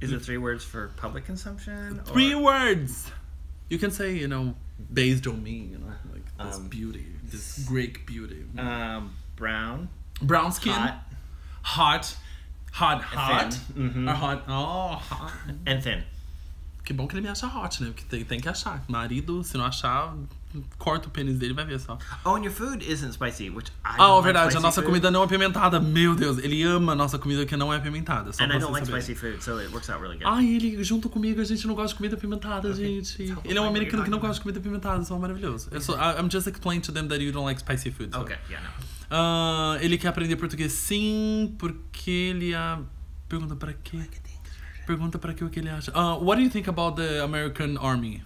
[SPEAKER 2] Is it 3 words for public consumption?
[SPEAKER 1] 3 words. You can say, based on me, like this beauty, this Greek beauty.
[SPEAKER 2] Brown
[SPEAKER 1] skin. Hot.
[SPEAKER 2] Mm-hmm.
[SPEAKER 1] Hot. Oh, hot.
[SPEAKER 2] And thin.
[SPEAKER 1] Que bom que ele me acha hot, né? Porque tem que achar. Marido, se não achar, corta o pênis dele e vai ver só.
[SPEAKER 2] Oh, and your food isn't spicy, which I don't like.
[SPEAKER 1] Verdade, a nossa comida não é apimentada. Meu Deus, ele ama a nossa comida que não é apimentada.
[SPEAKER 2] And I don't like spicy food, so it works out really good.
[SPEAKER 1] Ele junto comigo, a gente não gosta de comida apimentada, gente. Ele é um americano que não gosta de comida apimentada, isso é maravilhoso. I'm just explaining to them that you don't like spicy food. So.
[SPEAKER 2] Okay, yeah, no.
[SPEAKER 1] Ele quer aprender português, sim, porque ele pergunta pra quê? Pergunta pra quê o que ele acha. What do you think about the American Army?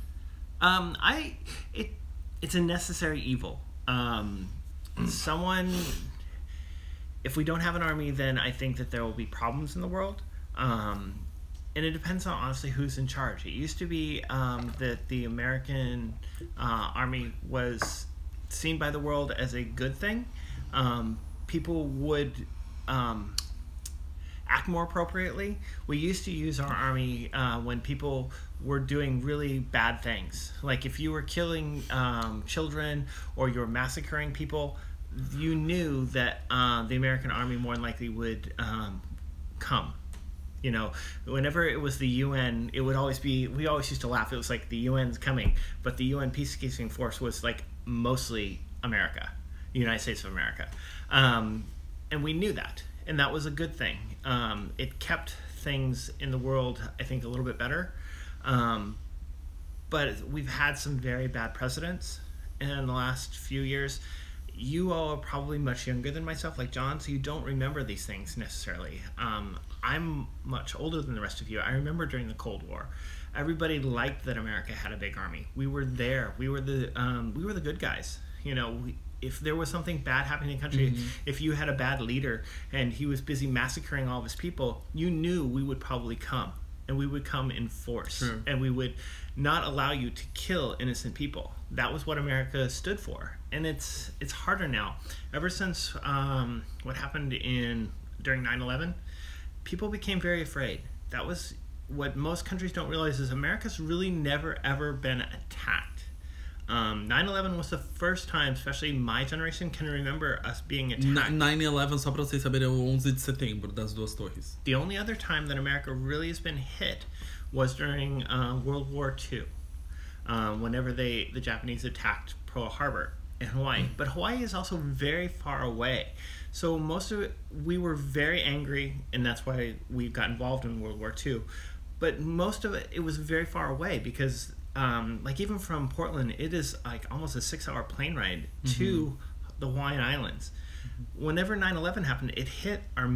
[SPEAKER 2] It's a necessary evil. If we don't have an army, then I think that there will be problems in the world. And it depends on, honestly, who's in charge. It used to be that the American army was seen by the world as a good thing. People would act more appropriately. We used to use our army when people were doing really bad things. Like if you were killing children or you were massacring people, you knew that the American army more than likely would come. Whenever it was the UN, it would always be, we always used to laugh, it was like the UN's coming, but the UN peacekeeping force was like mostly America, the United States of America. And we knew that. And that was a good thing. It kept things in the world, I think, a little bit better. But we've had some very bad precedents in the last few years. You all are probably much younger than myself, like John, so you don't remember these things necessarily. I'm much older than the rest of you. I remember during the Cold War, everybody liked that America had a big army. We were there. We were the good guys. You know, if there was something bad happening in the country, if you had a bad leader and he was busy massacring all of his people, you knew we would probably come. And we would come in force. Sure. And we would not allow you to kill innocent people. That was what America stood for. And it's harder now. Ever since what happened during 9/11, people became very afraid. That was what most countries don't realize is America's really never ever been attacked. 9/11 was the first time, especially my generation, can remember us being attacked.
[SPEAKER 1] 9/11, só pra vocês saberem, é o 11 de setembro das duas torres.
[SPEAKER 2] The only other time that America really has been hit was during World War II, whenever the Japanese attacked Pearl Harbor in Hawaii. But Hawaii is also very far away. So most of it, we were very angry, and that's why we got involved in World War II. But most of it was very far away because like even from Portland, it is like almost a 6-hour plane ride to the Hawaiian Islands. Whenever 9/11 happened, it hit our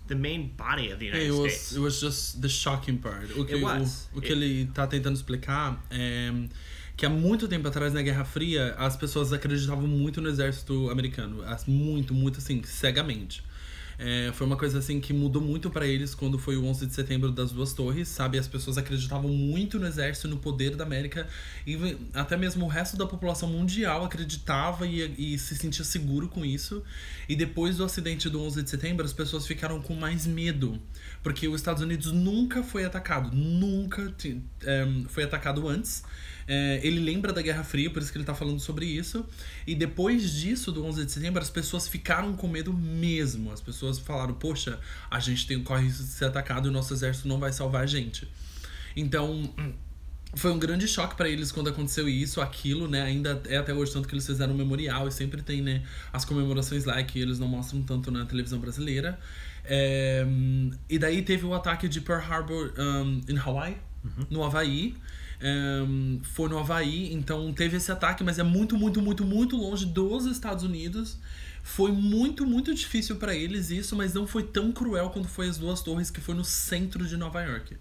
[SPEAKER 2] the main body of the United States.
[SPEAKER 1] It was just the shocking part. O que ele tá tentando explicar é que há muito tempo atrás, na Guerra Fria, as pessoas acreditavam muito no exército americano. Muito assim, cegamente. Foi uma coisa assim que mudou muito pra eles quando foi o 11 de setembro das duas torres, sabe? As pessoas acreditavam muito no exército, no poder da América, e até mesmo o resto da população mundial acreditava e se sentia seguro com isso. E depois do acidente do 11 de setembro, as pessoas ficaram com mais medo, porque os Estados Unidos nunca foi atacado, nunca foi atacado antes. Ele lembra da Guerra Fria, por isso que ele tá falando sobre isso. E depois disso, do 11 de setembro, as pessoas ficaram com medo mesmo. As pessoas falaram, poxa, a gente corre risco de ser atacado e o nosso exército não vai salvar a gente. Então, foi um grande choque para eles quando aconteceu isso, aquilo, né? Ainda é até hoje, tanto que eles fizeram um memorial e sempre tem, né, as comemorações lá que eles não mostram tanto na televisão brasileira. E daí teve o ataque de Pearl Harbor em Hawaii, no Havaí. Foi no Havaí, então teve esse ataque, mas é muito longe dos Estados Unidos. Foi muito difícil para eles isso, mas não foi tão cruel quanto foi as duas torres, que foi no centro de Nova York,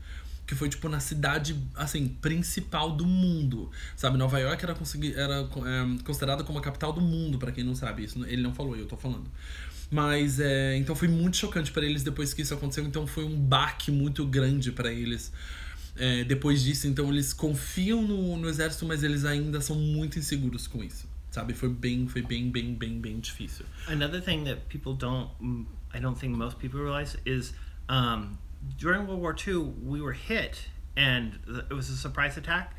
[SPEAKER 1] que foi tipo na cidade assim principal do mundo, sabe? Nova York era considerada como a capital do mundo, para quem não sabe isso. Ele não falou, eu tô falando. Mas então foi muito chocante para eles depois que isso aconteceu. Então foi um baque muito grande para eles. Depois disso, então eles confiam no exército, mas eles ainda são muito inseguros com isso, sabe? Foi bem difícil.
[SPEAKER 2] Another thing that I don't think most people realize is during World War II we were hit and it was a surprise attack.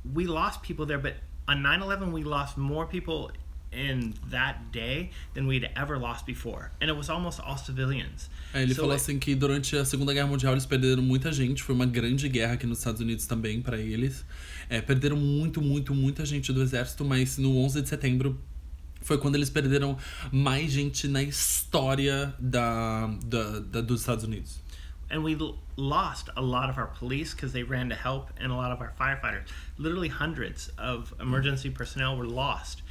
[SPEAKER 2] We lost people there, but on 9/11 we lost more people in that day than we'd ever lost before, and it was almost all civilians.
[SPEAKER 1] Ele falou assim que durante a Segunda Guerra Mundial eles perderam muita gente, foi uma grande guerra aqui nos Estados Unidos também para eles. Perderam muita gente do exército, mas no 11 de setembro foi quando eles perderam mais gente na história dos Estados Unidos.
[SPEAKER 2] And we lost a lot of our police because they ran to help, and a lot of our firefighters. Literally hundreds of emergency personnel were lost.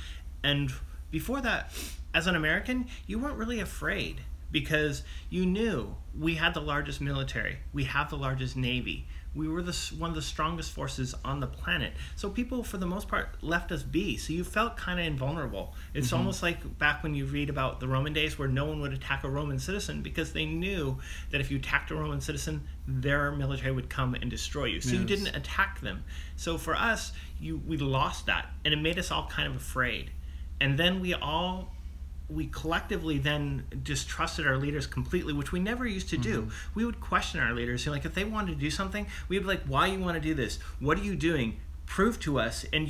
[SPEAKER 2] And before that, as an American, you weren't really afraid because you knew we had the largest military, we have the largest navy, we were one of the strongest forces on the planet. So people, for the most part, left us be. So you felt kind of invulnerable. It's almost like back when you read about the Roman days where no one would attack a Roman citizen because they knew that if you attacked a Roman citizen, their military would come and destroy you. So you didn't attack them. So for us, we lost that, and it made us all kind of afraid. And then we collectively then distrusted our leaders completely, which we never used to do. We would question our leaders. Like if they wanted to do something, we'd be like, why you want to do this? What are you doing? Prove to us. And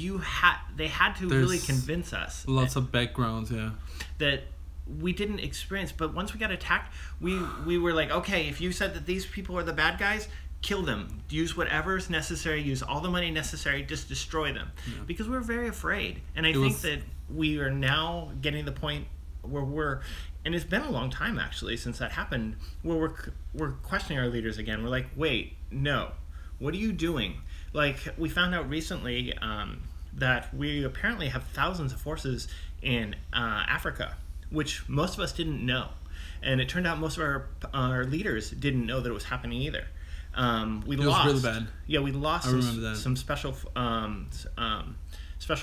[SPEAKER 2] they had to really convince us.
[SPEAKER 1] Lots of backgrounds,
[SPEAKER 2] that we didn't experience. But once we got attacked, we were like, okay, if you said that these people are the bad guys, kill them, use whatever's necessary, use all the money necessary, just destroy them. Because we're very afraid. And I think that we are now getting to the point where and it's been a long time actually since that happened, where we're questioning our leaders again. We're like, wait, no, what are you doing? Like, we found out recently that we apparently have thousands of forces in Africa, which most of us didn't know. And it turned out most of our leaders didn't know that it was happening either. It was
[SPEAKER 1] really bad.
[SPEAKER 2] Yeah, we lost some special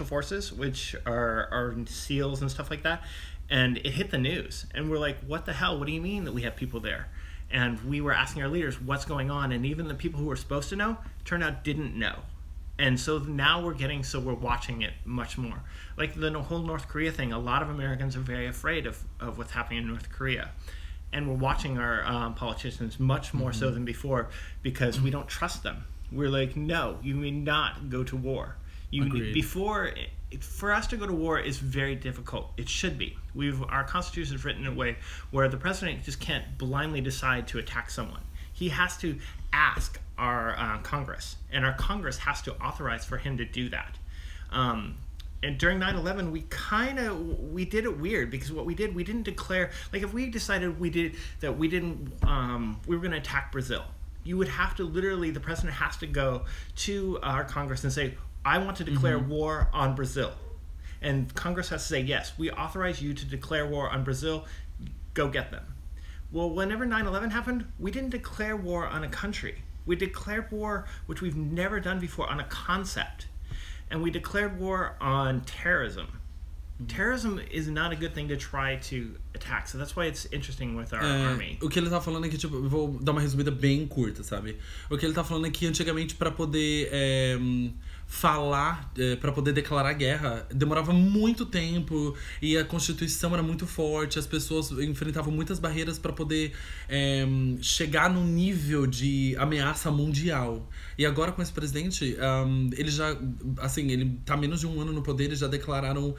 [SPEAKER 2] forces, which are SEALs and stuff like that. And it hit the news. And we're like, what the hell? What do you mean that we have people there? And we were asking our leaders what's going on. And even the people who were supposed to know, turned out didn't know. And so now we're watching it much more. Like the whole North Korea thing, a lot of Americans are very afraid of what's happening in North Korea. And we're watching our politicians much more so than before because we don't trust them. We're like, no, you may not go to war. For us to go to war is very difficult. It should be. Our Constitution is written in a way where the president just can't blindly decide to attack someone. He has to ask our Congress, and our Congress has to authorize for him to do that. And during 9/11, we did it weird because what we didn't declare, like if we decided we were going to attack Brazil, you would have to literally, the president has to go to our Congress and say, I want to declare war on Brazil. And Congress has to say, yes, we authorize you to declare war on Brazil. Go get them. Well, whenever 9/11 happened, we didn't declare war on a country. We declared war, which we've never done before, on a concept. And we declared war on terrorism. Terrorism is not a good thing to try to attack. So that's why it's interesting with our army.
[SPEAKER 1] O que ele tá falando é que, tipo, eu vou dar uma resumida bem curta, sabe? O que ele tá falando é que antigamente pra poder falar, pra poder declarar guerra, demorava muito tempo e a Constituição era muito forte, as pessoas enfrentavam muitas barreiras pra poder chegar no nível de ameaça mundial. E agora com esse presidente, ele já, assim, ele tá menos de um ano no poder, eles já declararam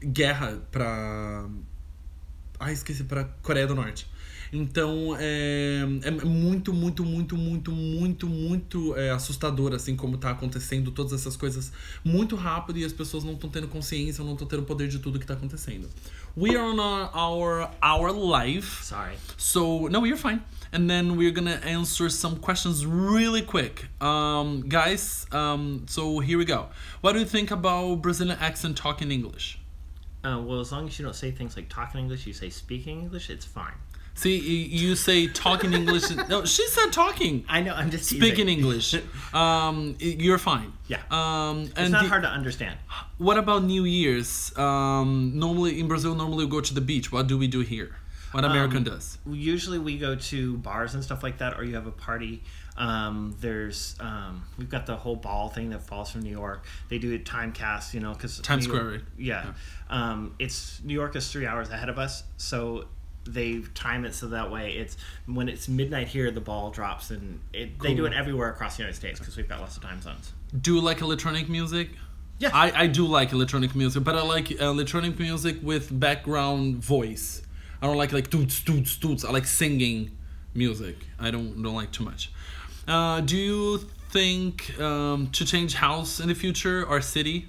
[SPEAKER 1] guerra pra Coreia do Norte. Então é muito assustador assim como tá acontecendo todas essas coisas muito rápido e as pessoas não estão tendo consciência, não estão tendo poder de tudo que tá acontecendo. We are on our live.
[SPEAKER 2] Sorry.
[SPEAKER 1] So no, you're fine. And then we're gonna answer some questions really quick. Guys, so here we go. What do you think about Brazilian accent talking English?
[SPEAKER 2] Well, as long as you don't say things like talking English, you say speaking English, it's fine.
[SPEAKER 1] See, you say talking English. No, she said talking.
[SPEAKER 2] I know, I'm just
[SPEAKER 1] speaking English. You're fine.
[SPEAKER 2] Yeah.
[SPEAKER 1] And
[SPEAKER 2] it's not hard to understand.
[SPEAKER 1] What about New Year's? Normally in Brazil, we go to the beach. What do we do here? What American does?
[SPEAKER 2] Usually we go to bars and stuff like that, or you have a party. We've got the whole ball thing that falls from New York. They do it timecast, because
[SPEAKER 1] Times Square, right?
[SPEAKER 2] Yeah. New York is 3 hours ahead of us, so they time it so that way it's when it's midnight here, the ball drops, and they do it everywhere across the United States because we've got lots of time zones.
[SPEAKER 1] Do you like electronic music?
[SPEAKER 2] Yeah,
[SPEAKER 1] I do like electronic music, but I like electronic music with background voice. I don't like toots toots toots. I like singing music. I don't like too much. Do you think to change house in the future or city?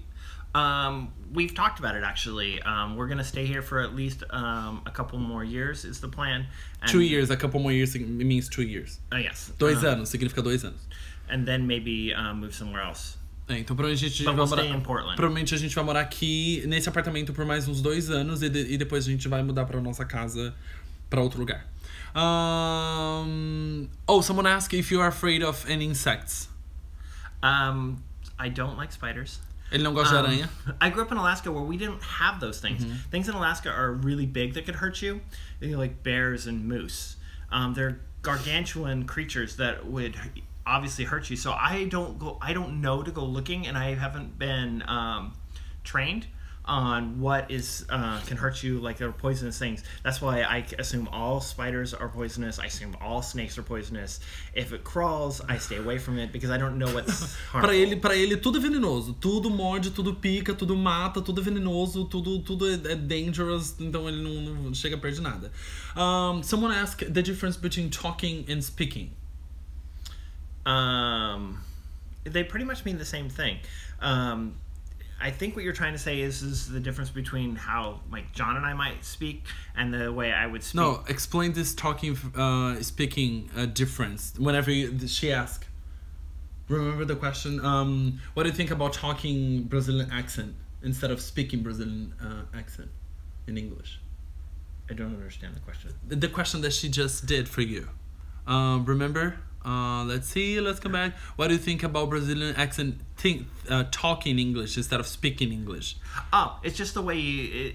[SPEAKER 2] We've talked about it actually. We're gonna stay here for at least a couple more years is the plan.
[SPEAKER 1] And 2 years, a couple more years means 2 years.
[SPEAKER 2] Yes.
[SPEAKER 1] 2 anos, significa 2 anos.
[SPEAKER 2] And then maybe move somewhere else.
[SPEAKER 1] Então provavelmente a gente
[SPEAKER 2] vai morar.
[SPEAKER 1] Provavelmente a gente vai morar aqui nesse apartamento por mais uns 2 anos e depois a gente vai mudar para nossa casa para outro lugar. Someone asked if you are afraid of any insects.
[SPEAKER 2] I don't like spiders.
[SPEAKER 1] Ele não gosta de aranha.
[SPEAKER 2] I grew up in Alaska where we didn't have those things. Things in Alaska are really big that could hurt you. Like bears and moose. They're gargantuan creatures that would obviously hurt you. So I don't know to go looking, and I haven't been trained on what can hurt you, like they're poisonous things. That's why I assume all spiders are poisonous. I assume all snakes are poisonous. If it crawls, I stay away from it because I don't know what's harmful.
[SPEAKER 1] Pra ele tudo é venenoso. Tudo morde, tudo pica, tudo mata, tudo é venenoso, tudo é dangerous. Então ele não chega perto de nada. Someone asked the difference between talking and speaking.
[SPEAKER 2] They pretty much mean the same thing. I think what you're trying to say is the difference between how like John and I might speak and the way I would speak.
[SPEAKER 1] No, explain this speaking difference. Whenever she asks, remember the question? What do you think about talking Brazilian accent instead of speaking Brazilian accent in English?
[SPEAKER 2] I don't understand the question.
[SPEAKER 1] The question that she just did for you. Remember? Let's see. Let's come back. What do you think about Brazilian accent? Talking English instead of speaking English.
[SPEAKER 2] Oh, it's just the way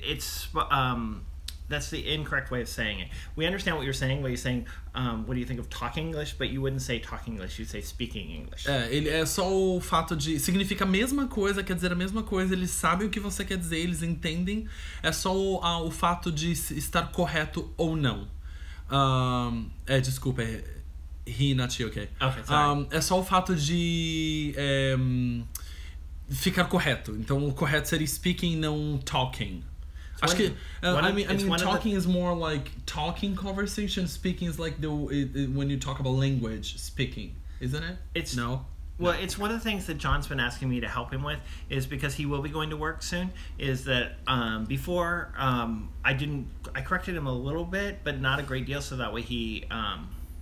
[SPEAKER 2] that's the incorrect way of saying it. We understand what you're saying. What you're saying. What do you think of talking English? But you wouldn't say talking English. You'd say speaking English.
[SPEAKER 1] Ele é só o fato de significa a mesma coisa, quer dizer a mesma coisa. Eles sabem o que você quer dizer, eles entendem. É só o fato de estar correto ou não. Desculpa. He, not you, okay.
[SPEAKER 2] Okay, sorry.
[SPEAKER 1] É só o fato de ficar correto. Então, o correto seria speaking, não talking. Acho que I mean talking is more like talking conversation. Speaking is like when you talk about language, speaking, isn't it?
[SPEAKER 2] Well, it's one of the things that John's been asking me to help him with is because he will be going to work soon. Is that before I corrected him a little bit, but not a great deal, so that way he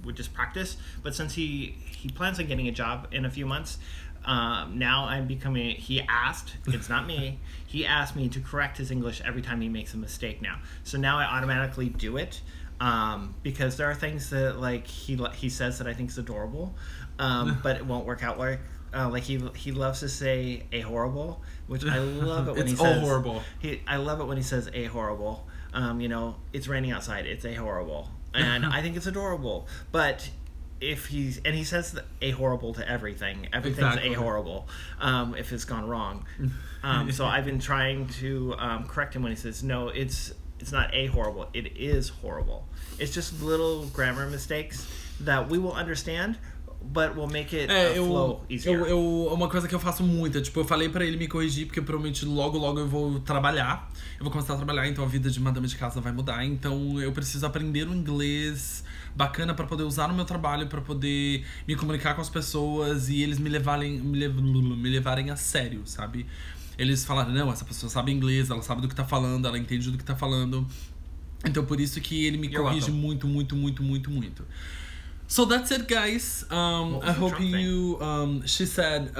[SPEAKER 2] would just practice. But since he plans on getting a job in a few months, now I'm becoming. He asked. It's not me. He asked me to correct his English every time he makes a mistake now. So now I automatically do it because there are things that like he says that I think is adorable, but it won't work out like he loves to say a horrible, which I love it when he says.
[SPEAKER 1] It's horrible.
[SPEAKER 2] I love it when he says a horrible. It's raining outside. It's a horrible. And I think it's adorable. But he says a horrible to everything. Everything's
[SPEAKER 1] exactly.
[SPEAKER 2] a horrible if it's gone wrong. So I've been trying to correct him when he says no. It's not a horrible. It is horrible. It's just little grammar mistakes that we will understand. But we'll make it flow easier.
[SPEAKER 1] Uma coisa que eu faço muito, tipo, eu falei pra ele me corrigir, porque provavelmente logo eu vou trabalhar. Eu vou começar a trabalhar, então a vida de madame de casa vai mudar. Então eu preciso aprender um inglês bacana pra poder usar no meu trabalho, pra poder me comunicar com as pessoas e eles me levarem a sério, sabe? Eles falaram, não, essa pessoa sabe inglês, ela sabe do que tá falando, ela entende do que tá falando. Então por isso que ele me corrige muito. So that's it, guys. I hope you. She said,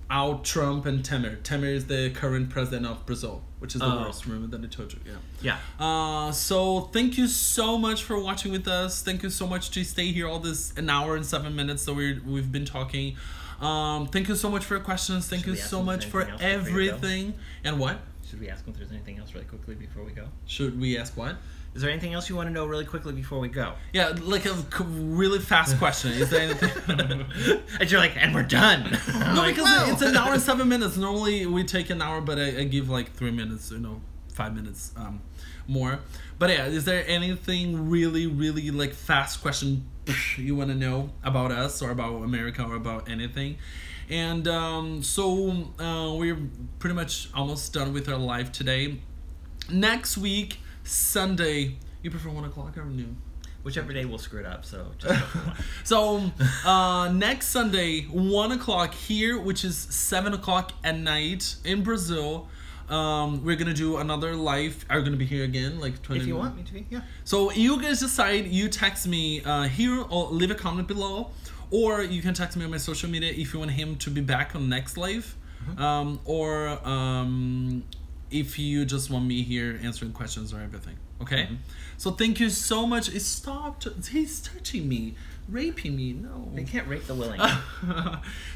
[SPEAKER 1] out Trump and Temer. Temer is the current president of Brazil, which is the worst. Remember that I told you. Yeah. So thank you so much for watching with us. Thank you so much to stay here all this an hour and 7 minutes that we've been talking. Thank you so much for your questions. Thank you so much for everything. And what?
[SPEAKER 2] Should we ask if there's anything else really quickly before we go?
[SPEAKER 1] Should we ask what?
[SPEAKER 2] Is there anything else you want to know really quickly before we go?
[SPEAKER 1] Yeah, like a really fast question. Is there anything?
[SPEAKER 2] And you're like, and we're done.
[SPEAKER 1] No, because it's an hour and 7 minutes. Normally we take an hour, but I give like 3 minutes, 5 minutes more. But yeah, is there anything really like fast question you want to know about us or about America or about anything? And so we're pretty much almost done with our live today. Next week, Sunday, you prefer 1 o'clock or noon?
[SPEAKER 2] Whichever day we'll screw it up, so just go for one.
[SPEAKER 1] So next Sunday, 1 o'clock here, which is 7 o'clock at night in Brazil. We're gonna do another live. Are you gonna be here again? Like 20
[SPEAKER 2] If you want me to be, yeah.
[SPEAKER 1] So you guys decide. You text me here or leave a comment below, or you can text me on my social media if you want him to be back on next live, or if you just want me here answering questions or everything. Okay? So thank you so much. Stop. He's touching me. Raping me. No.
[SPEAKER 2] They can't rape the willing.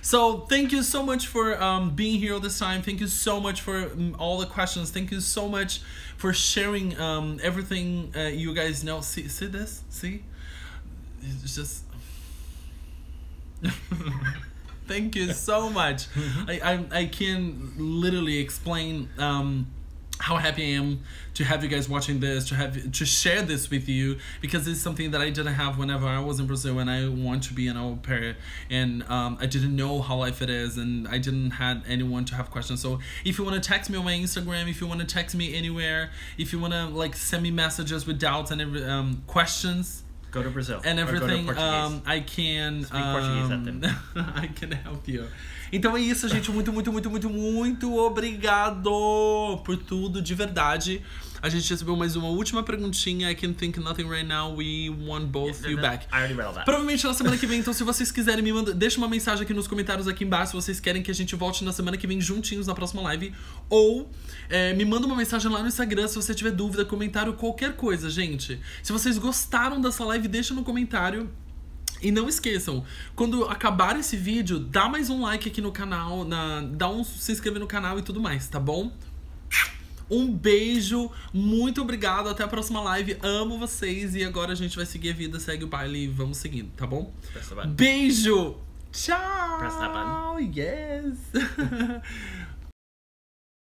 [SPEAKER 1] So thank you so much for being here all this time. Thank you so much for all the questions. Thank you so much for sharing everything you guys know. See this? See? It's just... Thank you so much. I can literally explain how happy I am to have you guys watching this, to share this with you, because it's something that I didn't have whenever I was in Brazil and I want to be an au pair, and I didn't know how life it is, and I didn't have anyone to have questions. So if you want to text me on my Instagram, if you want to text me anywhere, if you want to like send me messages with doubts and questions,
[SPEAKER 2] Go to Brazil.
[SPEAKER 1] And everything,
[SPEAKER 2] or go to Portuguese.
[SPEAKER 1] I can...
[SPEAKER 2] Speak Portuguese at them.
[SPEAKER 1] I can help you. Então é isso, gente. Muito obrigado por tudo, de verdade. A gente recebeu mais uma última perguntinha. I can think nothing right now. We want both you back.
[SPEAKER 2] I already read all that.
[SPEAKER 1] Provavelmente na semana que vem. Então, se vocês quiserem, me manda, deixa uma mensagem aqui nos comentários aqui embaixo se vocês querem que a gente volte na semana que vem juntinhos na próxima live. Ou me manda uma mensagem lá no Instagram se você tiver dúvida, comentário, qualquer coisa, gente. Se vocês gostaram dessa live, deixa no comentário. E não esqueçam, quando acabar esse vídeo, dá mais um like aqui no canal, se inscrever no canal e tudo mais, tá bom? Um beijo, muito obrigado, até a próxima live, amo vocês e agora a gente vai seguir a vida, segue o baile e vamos seguindo, tá bom? Beijo, tchau!
[SPEAKER 2] Press that button.
[SPEAKER 1] Yes!